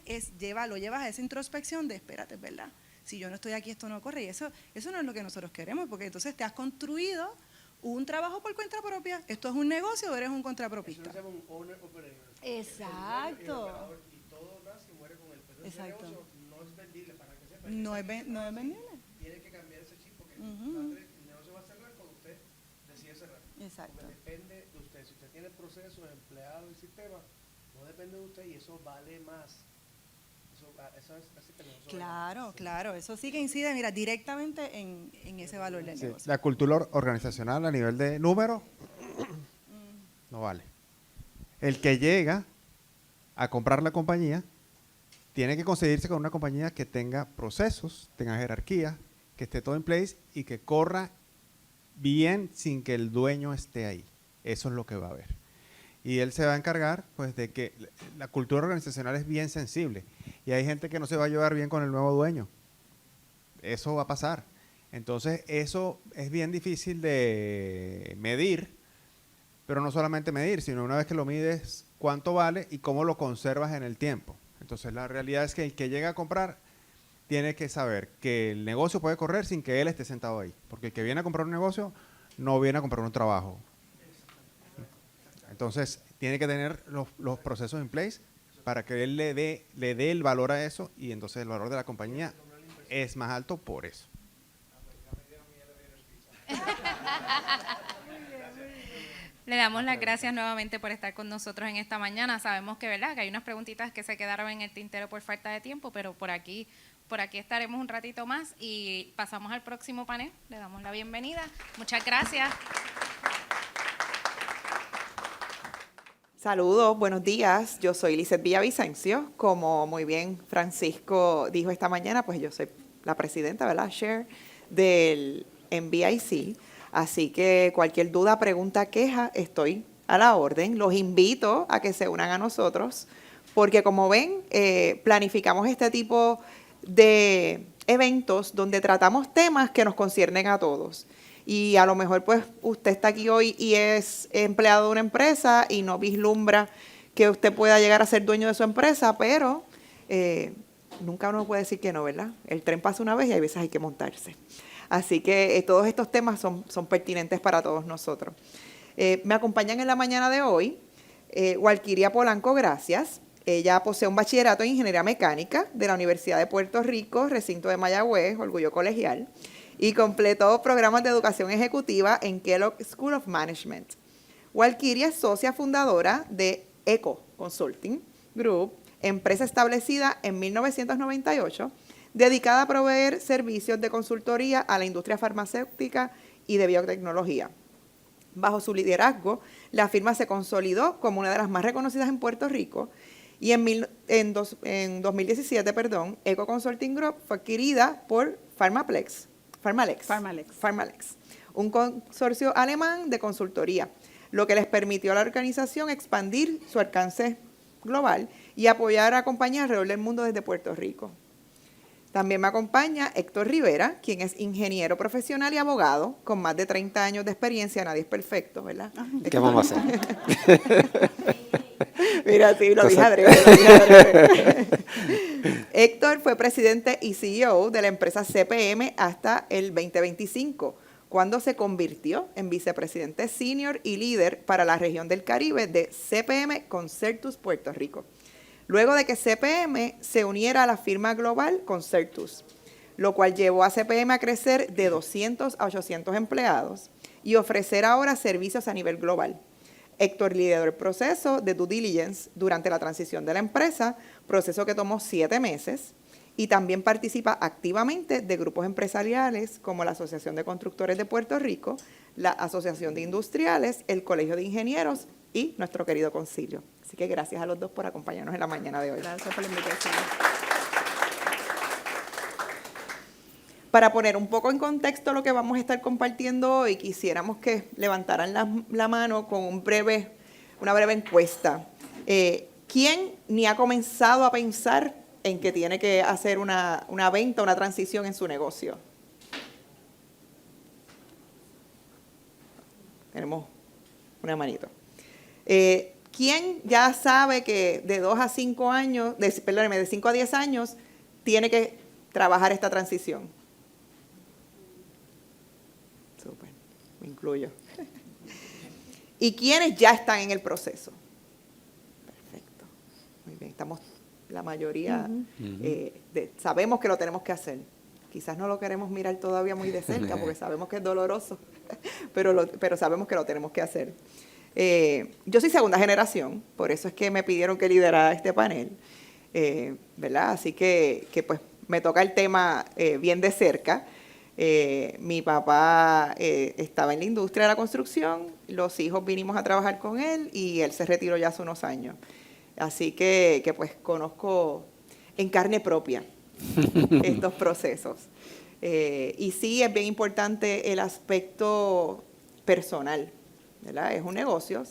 Speaker 12: lo llevas a esa introspección de, espérate, ¿verdad? Si yo no estoy aquí, esto no corre. Y eso no es lo que nosotros queremos, porque entonces te has construido un trabajo por cuenta propia. ¿Esto es un negocio o eres un contrapropista?
Speaker 6: Eso se llama un owner operator.
Speaker 12: Exacto.
Speaker 6: Y todo nace y muere con él. Pero ese
Speaker 12: Exacto.
Speaker 6: negocio no es vendible, para que sepa.
Speaker 12: No es vendible.
Speaker 6: Tiene que cambiar ese chip porque el negocio va a cerrar cuando usted decide cerrar.
Speaker 12: Exacto.
Speaker 6: Porque depende de usted. Si usted tiene el proceso, empleado y sistema, no depende de usted y eso vale más. Eso es así que
Speaker 12: Claro, eso sí que incide, mira, directamente en ese valor del negocio.
Speaker 10: La cultura organizacional a nivel de número no vale. El que llega a comprar la compañía tiene que conseguirse con una compañía que tenga procesos, tenga jerarquía, que esté todo en place y que corra bien sin que el dueño esté ahí. Eso es lo que va a haber. Y él se va a encargar, pues, de que la cultura organizacional es bien sensible. Y hay gente que no se va a llevar bien con el nuevo dueño. Eso va a pasar. Entonces, eso es bien difícil de medir, pero no solamente medir, sino una vez que lo mides, cuánto vale y cómo lo conservas en el tiempo. Entonces, la realidad es que el que llega a comprar tiene que saber que el negocio puede correr sin que él esté sentado ahí. Porque el que viene a comprar un negocio no viene a comprar un trabajo. Entonces, tiene que tener los procesos en place para que él le dé el valor a eso y entonces el valor de la compañía es más alto por eso.
Speaker 2: Le damos las gracias nuevamente por estar con nosotros en esta mañana. Sabemos que, ¿verdad?, que hay unas preguntitas que se quedaron en el tintero por falta de tiempo, pero por aquí estaremos un ratito más y pasamos al próximo panel. Le damos la bienvenida. Muchas gracias.
Speaker 13: Saludos, buenos días. Yo soy Lizeth Villavicencio. Como muy bien Francisco dijo esta mañana, pues yo soy la presidenta, ¿verdad?, Chair del NBIC. Así que cualquier duda, pregunta, queja, estoy a la orden. Los invito a que se unan a nosotros, porque como ven, planificamos este tipo de eventos donde tratamos temas que nos conciernen a todos. Y a lo mejor pues usted está aquí hoy y es empleado de una empresa y no vislumbra que usted pueda llegar a ser dueño de su empresa, pero nunca uno puede decir que no, ¿verdad? El tren pasa una vez y hay veces hay que montarse. Así que todos estos temas son pertinentes para todos nosotros. Me acompañan en la mañana de hoy Walkiria Polanco, gracias. Ella posee un bachillerato en Ingeniería Mecánica de la Universidad de Puerto Rico, recinto de Mayagüez, orgullo colegial, y completó programas de educación ejecutiva en Kellogg School of Management. Walkiria es socia fundadora de ECO Consulting Group, empresa establecida en 1998, dedicada a proveer servicios de consultoría a la industria farmacéutica y de biotecnología. Bajo su liderazgo, la firma se consolidó como una de las más reconocidas en Puerto Rico y en 2017, ECO Consulting Group fue adquirida por Pharmalex, un consorcio alemán de consultoría, lo que les permitió a la organización expandir su alcance global y apoyar a compañías alrededor del mundo desde Puerto Rico. También me acompaña Héctor Rivera, quien es ingeniero profesional y abogado, con más de 30 años de experiencia. Nadie es perfecto, ¿verdad?
Speaker 14: ¿Qué vamos a hacer?
Speaker 13: Mira, sí, lo dije adrede. Héctor fue presidente y CEO de la empresa CPM hasta el 2025, cuando se convirtió en vicepresidente senior y líder para la región del Caribe de CPM Concertus Puerto Rico. Luego de que CPM se uniera a la firma global Concertus, lo cual llevó a CPM a crecer de 200 a 800 empleados y ofrecer ahora servicios a nivel global. Héctor lideró el proceso de due diligence durante la transición de la empresa, proceso que tomó 7 meses, y también participa activamente de grupos empresariales como la Asociación de Constructores de Puerto Rico, la Asociación de Industriales, el Colegio de Ingenieros y nuestro querido concilio. Así que gracias a los dos por acompañarnos en la mañana de hoy.
Speaker 8: Gracias por la invitación.
Speaker 13: Para poner un poco en contexto lo que vamos a estar compartiendo hoy, quisiéramos que levantaran la mano con una breve encuesta. ¿Quién ni ha comenzado a pensar en que tiene que hacer una venta, una transición en su negocio? Tenemos una manito. ¿Quién ya sabe que de 2 a 5 años, de 5 a 10 años, tiene que trabajar esta transición? Súper, me incluyo. ¿Y quiénes ya están en el proceso? Perfecto. Muy bien, estamos la mayoría, sabemos que lo tenemos que hacer. Quizás no lo queremos mirar todavía muy de cerca porque sabemos que es doloroso, pero sabemos que lo tenemos que hacer. Yo soy segunda generación, por eso es que me pidieron que liderara este panel, ¿verdad? Así que pues me toca el tema bien de cerca. Mi papá estaba en la industria de la construcción, los hijos vinimos a trabajar con él y él se retiró ya hace unos años. Así que pues conozco en carne propia estos procesos. Y sí, es bien importante el aspecto personal, ¿verdad? Es un negocio,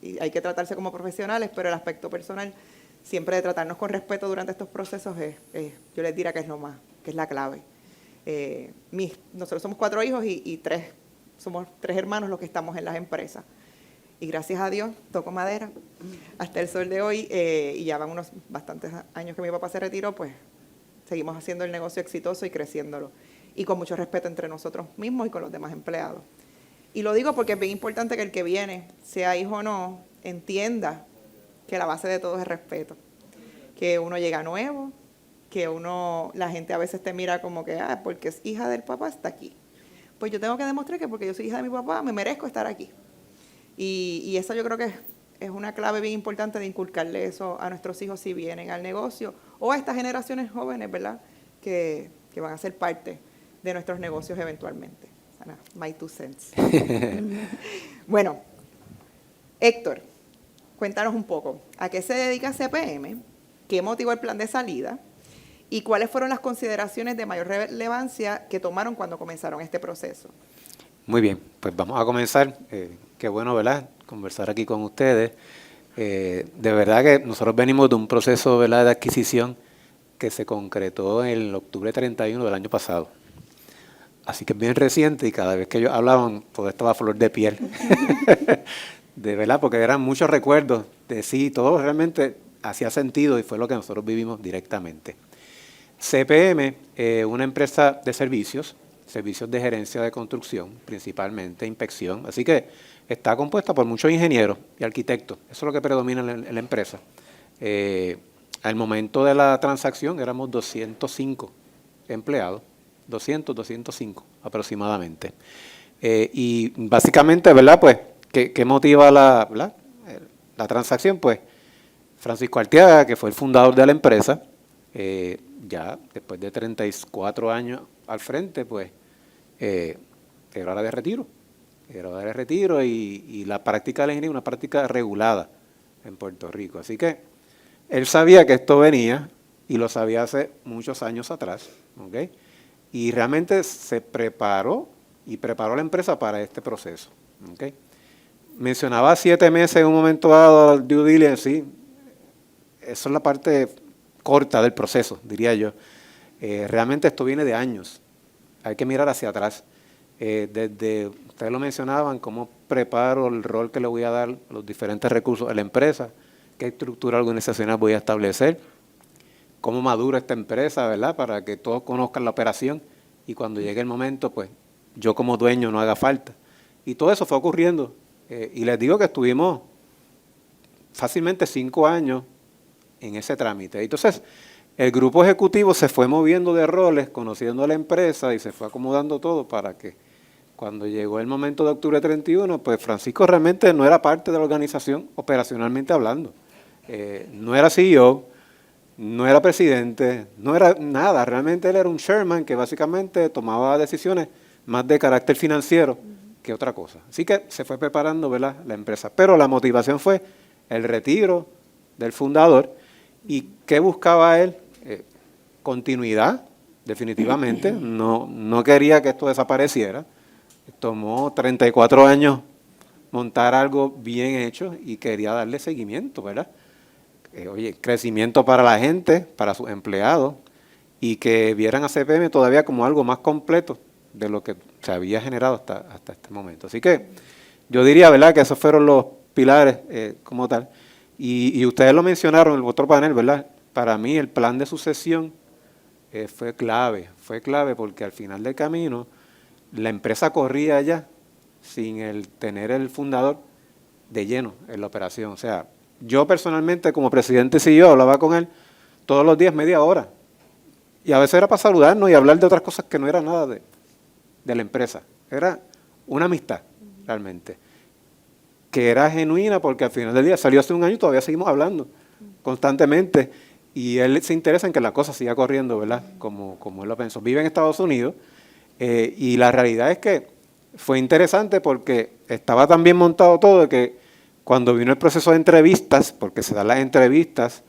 Speaker 13: y hay que tratarse como profesionales, pero el aspecto personal, siempre de tratarnos con respeto durante estos procesos, yo les diría que es la clave. Nosotros somos 4 hijos y somos 3 hermanos los que estamos en las empresas. Y gracias a Dios, toco madera, hasta el sol de hoy, y ya van unos bastantes años que mi papá se retiró, pues seguimos haciendo el negocio exitoso y creciéndolo. Y con mucho respeto entre nosotros mismos y con los demás empleados. Y lo digo porque es bien importante que el que viene, sea hijo o no, entienda que la base de todo es el respeto. Que uno llega nuevo, que la gente a veces te mira como que, porque es hija del papá, está aquí. Pues yo tengo que demostrar que porque yo soy hija de mi papá, me merezco estar aquí. Y eso yo creo que es una clave bien importante de inculcarle eso a nuestros hijos si vienen al negocio o a estas generaciones jóvenes, ¿verdad? Que van a ser parte de nuestros negocios eventualmente. My 2 cents. Bueno, Héctor, cuéntanos un poco, ¿a qué se dedica CPM? ¿Qué motivó el plan de salida? ¿Y cuáles fueron las consideraciones de mayor relevancia que tomaron cuando comenzaron este proceso?
Speaker 14: Muy bien, pues vamos a comenzar. Qué bueno, ¿verdad?, conversar aquí con ustedes. De verdad que nosotros venimos de un proceso, ¿verdad?, de adquisición que se concretó en el octubre 31 del año pasado. Así que es bien reciente y cada vez que ellos hablaban, todo estaba a flor de piel. De verdad, porque eran muchos recuerdos de sí, todo realmente hacía sentido y fue lo que nosotros vivimos directamente. CPM, una empresa de servicios de gerencia de construcción, principalmente, inspección, así que está compuesta por muchos ingenieros y arquitectos, eso es lo que predomina en la empresa. Al momento de la transacción éramos 205 empleados, 205 aproximadamente. Y básicamente, ¿verdad? Pues, ¿qué motiva la transacción? Pues, Francisco Arteaga, que fue el fundador de la empresa, ya después de 34 años al frente, pues, era hora de retiro. Era hora de retiro y la práctica de la ingeniería es una práctica regulada en Puerto Rico. Así que él sabía que esto venía y lo sabía hace muchos años atrás, ¿ok? Y realmente se preparó y preparó la empresa para este proceso, ¿ok? Mencionaba 7 meses en un momento dado al due diligence, sí, eso es la parte corta del proceso, diría yo. Realmente esto viene de años, hay que mirar hacia atrás. Desde, ustedes lo mencionaban, cómo preparo el rol que le voy a dar, los diferentes recursos a la empresa, qué estructura organizacional voy a establecer, cómo madura esta empresa, ¿verdad? Para que todos conozcan la operación y cuando llegue el momento, pues yo como dueño no haga falta. Y todo eso fue ocurriendo. Y les digo que estuvimos fácilmente 5 años en ese trámite. Entonces, el grupo ejecutivo se fue moviendo de roles, conociendo a la empresa y se fue acomodando todo para que cuando llegó el momento de octubre 31, pues Francisco realmente no era parte de la organización operacionalmente hablando. No era CEO, no era presidente, no era nada. Realmente él era un chairman que básicamente tomaba decisiones más de carácter financiero que otra cosa. Así que se fue preparando, ¿verdad?, la empresa. Pero la motivación fue el retiro del fundador. ¿Y qué buscaba él? Continuidad, definitivamente. No quería que esto desapareciera. Tomó 34 años montar algo bien hecho y quería darle seguimiento, ¿verdad? Oye, crecimiento para la gente, para sus empleados, y que vieran a CPM todavía como algo más completo de lo que se había generado hasta este momento. Así que yo diría, ¿verdad?, que esos fueron los pilares como tal. Y ustedes lo mencionaron en el otro panel, ¿verdad? Para mí el plan de sucesión fue clave porque al final del camino la empresa corría ya sin el tener el fundador de lleno en la operación. O sea, yo personalmente como presidente CEO hablaba con él todos los días media hora. Y a veces era para saludarnos y hablar de otras cosas que no era nada de la empresa. Era una amistad realmente, que era genuina porque al final del día salió hace un año y todavía seguimos hablando constantemente. Y él se interesa en que la cosa siga corriendo, ¿verdad? Como él lo pensó. Vive en Estados Unidos y la realidad es que fue interesante porque estaba tan bien montado todo que cuando vino el proceso de entrevistas, porque se dan las entrevistas,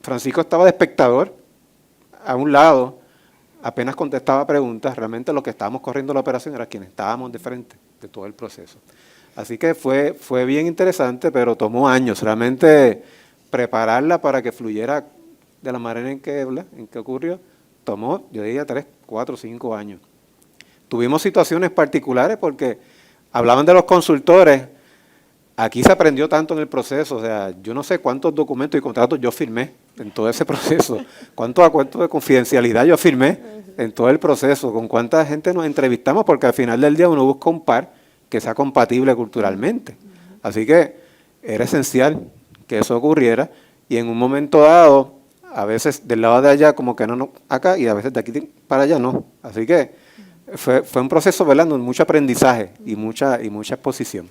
Speaker 14: Francisco estaba de espectador a un lado, apenas contestaba preguntas. Realmente los que estábamos corriendo la operación era quienes estábamos de frente de todo el proceso. Así que fue bien interesante, pero tomó años realmente prepararla para que fluyera de la manera en que ocurrió. Tomó, yo diría, 3, 4, 5 años. Tuvimos situaciones particulares porque hablaban de los consultores. Aquí se aprendió tanto en el proceso, o sea, yo no sé cuántos documentos y contratos yo firmé en todo ese proceso, cuántos acuerdos de confidencialidad yo firmé en todo el proceso, con cuánta gente nos entrevistamos, porque al final del día uno busca un par que sea compatible culturalmente. Así que era esencial que eso ocurriera y en un momento dado, a veces del lado de allá como que no acá y a veces de aquí para allá no. Así que fue un proceso, ¿verdad?, con mucho aprendizaje y mucha exposición.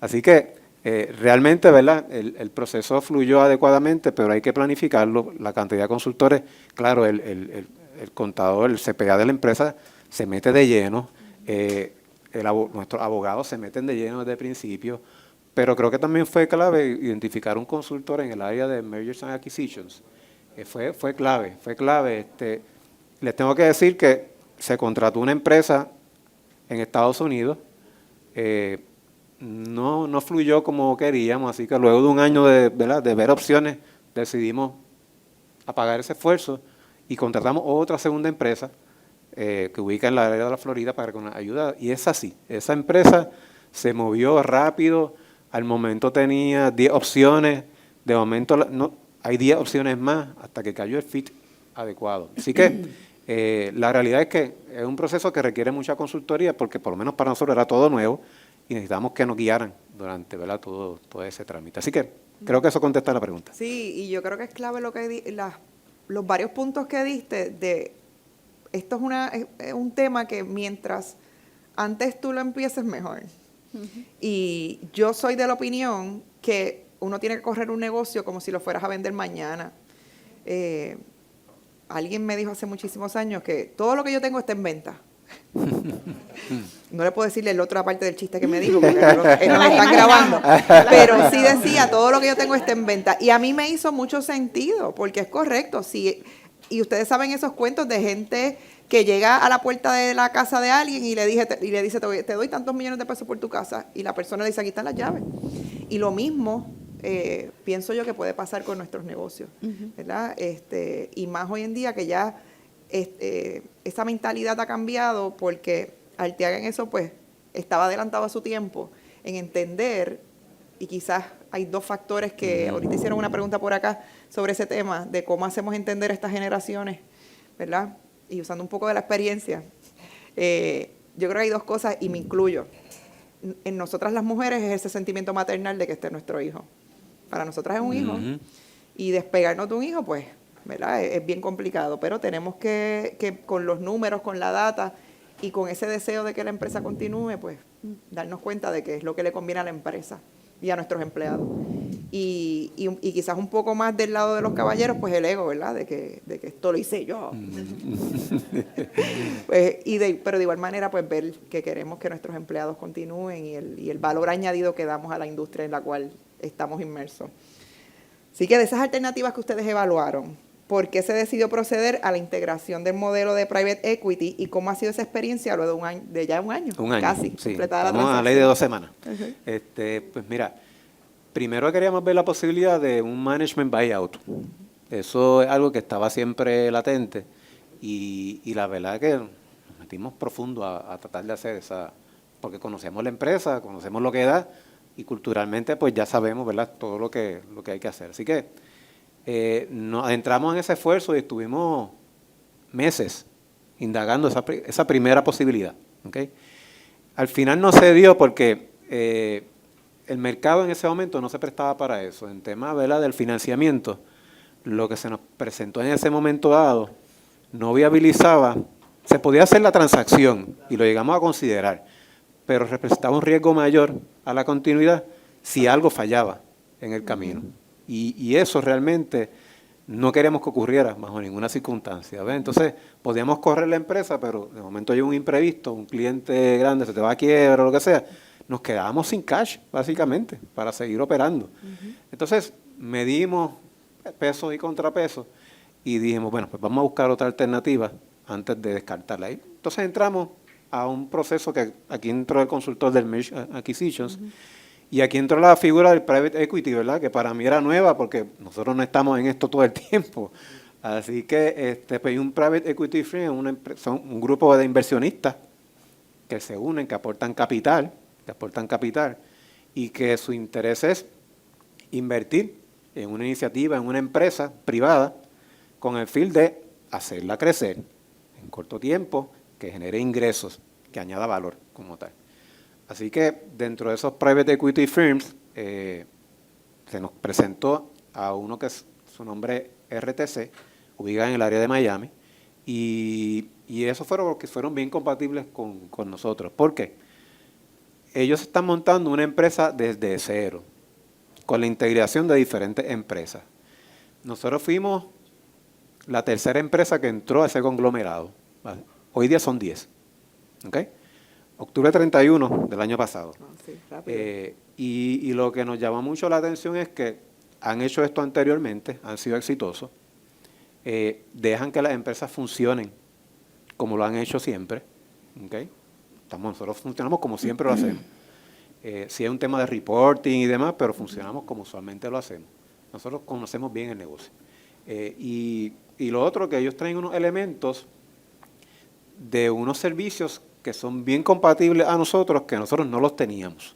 Speaker 14: Así que realmente, ¿verdad?, el proceso fluyó adecuadamente, pero hay que planificarlo. La cantidad de consultores, claro, el contador, el CPA de la empresa se mete de lleno, nuestros abogados se meten de lleno desde el principio, pero creo que también fue clave identificar un consultor en el área de Mergers and Acquisitions. Fue clave. Les tengo que decir que se contrató una empresa en Estados Unidos, no fluyó como queríamos, así que luego de un año de ver opciones, decidimos apagar ese esfuerzo y contratamos otra segunda empresa que ubica en la área de la Florida para que nos ayude. Y es así, esa empresa se movió rápido, al momento tenía 10 opciones de momento no, hay 10 opciones más hasta que cayó el fit adecuado. Así que la realidad es que es un proceso que requiere mucha consultoría porque por lo menos para nosotros era todo nuevo y necesitamos que nos guiaran durante, ¿verdad?, todo ese trámite. Así que creo que eso contesta la pregunta.
Speaker 13: Sí, y yo creo que es clave lo que los varios puntos que diste de esto es un tema que mientras antes tú lo empieces mejor. Y yo soy de la opinión que uno tiene que correr un negocio como si lo fueras a vender mañana. Alguien me dijo hace muchísimos años que todo lo que yo tengo está en venta. No le puedo decirle la otra parte del chiste que me dijo, porque no lo están grabando. Pero sí decía, todo lo que yo tengo está en venta. Y a mí me hizo mucho sentido, porque es correcto. Sí, y ustedes saben esos cuentos de gente que llega a la puerta de la casa de alguien y le dice, te doy tantos millones de pesos por tu casa. Y la persona le dice, aquí están las llaves. Y lo mismo pienso yo que puede pasar con nuestros negocios, ¿verdad? Y más hoy en día que ya esa mentalidad ha cambiado, porque Arteaga en eso pues estaba adelantado a su tiempo en entender, y quizás hay dos factores que ahorita hicieron una pregunta por acá sobre ese tema, de cómo hacemos entender a estas generaciones, ¿verdad? Y usando un poco de la experiencia, yo creo que hay dos cosas, y me incluyo. En nosotras las mujeres es ese sentimiento maternal de que este es nuestro hijo. Para nosotras es un hijo, y despegarnos de un hijo, pues, ¿verdad? Es bien complicado, pero tenemos que con los números, con la data y con ese deseo de que la empresa continúe, pues, darnos cuenta de que es lo que le conviene a la empresa y a nuestros empleados. Y quizás un poco más del lado de los caballeros, pues el ego, ¿verdad? De que esto lo hice yo. Pues, pero de igual manera, pues ver que queremos que nuestros empleados continúen y el valor añadido que damos a la industria en la cual estamos inmersos. Así que de esas alternativas que ustedes evaluaron, ¿por qué se decidió proceder a la integración del modelo de private equity y cómo ha sido esa experiencia luego de ya un año?
Speaker 14: Un año,
Speaker 13: casi,
Speaker 14: sí.
Speaker 13: completada la
Speaker 14: Vamos a la
Speaker 13: transacción.
Speaker 14: ley de 2 semanas. Pues mira, primero queríamos ver la posibilidad de un management buyout. Eso es algo que estaba siempre latente y la verdad es que nos metimos profundo a tratar de hacer esa, porque conocemos la empresa, conocemos lo que da y culturalmente pues ya sabemos, ¿verdad?, todo lo que hay que hacer. Así que nos adentramos en ese esfuerzo y estuvimos meses indagando esa primera posibilidad. ¿Okay? Al final no se dio porque el mercado en ese momento no se prestaba para eso. En tema, ¿verdad?, del financiamiento, lo que se nos presentó en ese momento dado no viabilizaba. Se podía hacer la transacción y lo llegamos a considerar, pero representaba un riesgo mayor a la continuidad si algo fallaba en el camino. Y eso realmente no queríamos que ocurriera bajo ninguna circunstancia. ¿Ves? Entonces, podíamos correr la empresa, pero de momento llega un imprevisto, un cliente grande se te va a quiebra o lo que sea, nos quedábamos sin cash, básicamente, para seguir operando. Entonces, medimos pesos y contrapesos y dijimos, bueno, pues vamos a buscar otra alternativa antes de descartarla. Ahí. Entonces, entramos a un proceso que aquí entró el consultor del Merge Acquisitions, y aquí entró la figura del private equity, ¿verdad?, que para mí era nueva porque nosotros no estamos en esto todo el tiempo. Así que pues un private equity firm son un grupo de inversionistas que se unen, que aportan capital y que su interés es invertir en una iniciativa, en una empresa privada con el fin de hacerla crecer en corto tiempo, que genere ingresos, que añada valor como tal. Así que dentro de esos private equity firms se nos presentó a uno que su nombre es RTC, ubicado en el área de Miami, y esos fueron bien compatibles con nosotros. ¿Por qué? Ellos están montando una empresa desde cero, con la integración de diferentes empresas. Nosotros fuimos la tercera empresa que entró a ese conglomerado. ¿Vale? Hoy día son 10. ¿Okay? Octubre 31 del año pasado.
Speaker 13: Sí,
Speaker 14: y lo que nos llama mucho la atención es que han hecho esto anteriormente, han sido exitosos, dejan que las empresas funcionen como lo han hecho siempre. ¿Okay? Nosotros funcionamos como siempre lo hacemos. Sí hay un tema de reporting y demás, pero funcionamos como usualmente lo hacemos. Nosotros conocemos bien el negocio. Y lo otro, que ellos traen unos elementos de unos servicios que son bien compatibles a nosotros, que nosotros no los teníamos.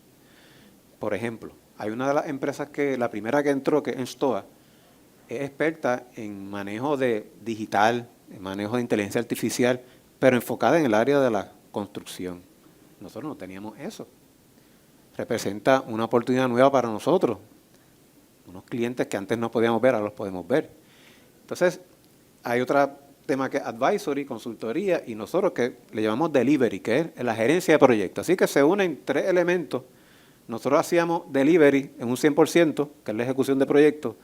Speaker 14: Por ejemplo, hay una de las empresas que, la primera que entró, que es Enstoa, es experta en manejo de digital, en manejo de inteligencia artificial, pero enfocada en el área de la construcción. Nosotros no teníamos eso. Representa una oportunidad nueva para nosotros. Unos clientes que antes no podíamos ver, ahora los podemos ver. Entonces, hay otro tema que es advisory, consultoría, y nosotros que le llamamos delivery, que es la gerencia de proyectos. Así que se unen tres elementos. Nosotros hacíamos delivery en un 100%, que es la ejecución de proyectos.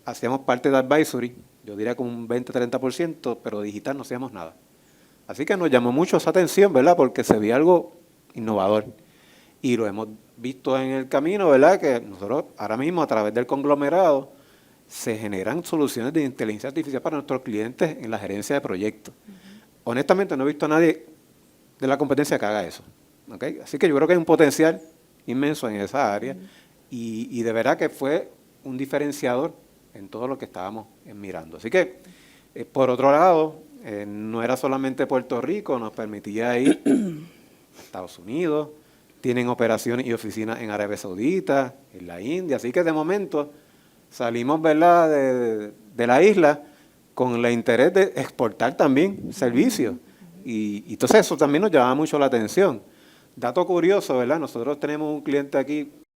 Speaker 14: Hacíamos parte de advisory, yo diría como un 20-30%, pero digital no hacíamos nada. Así que nos llamó mucho esa atención, ¿verdad? Porque se veía algo innovador. Y lo hemos visto en el camino, ¿verdad? Que nosotros ahora mismo a través del conglomerado se generan soluciones de inteligencia artificial para nuestros clientes en la gerencia de proyectos. Honestamente no he visto a nadie de la competencia que haga eso. ¿Okay? Así que yo creo que hay un potencial inmenso en esa área y de verdad que fue un diferenciador en todo lo que estábamos mirando. Así que, por otro lado, no era solamente Puerto Rico, nos permitía ir a Estados Unidos, tienen operaciones y oficinas en Arabia Saudita, en la India, así que de momento salimos, ¿verdad?, de la isla con el interés de exportar también servicios. Y entonces eso también nos llama mucho la atención. Dato curioso, ¿verdad? Nosotros tenemos un cliente aquí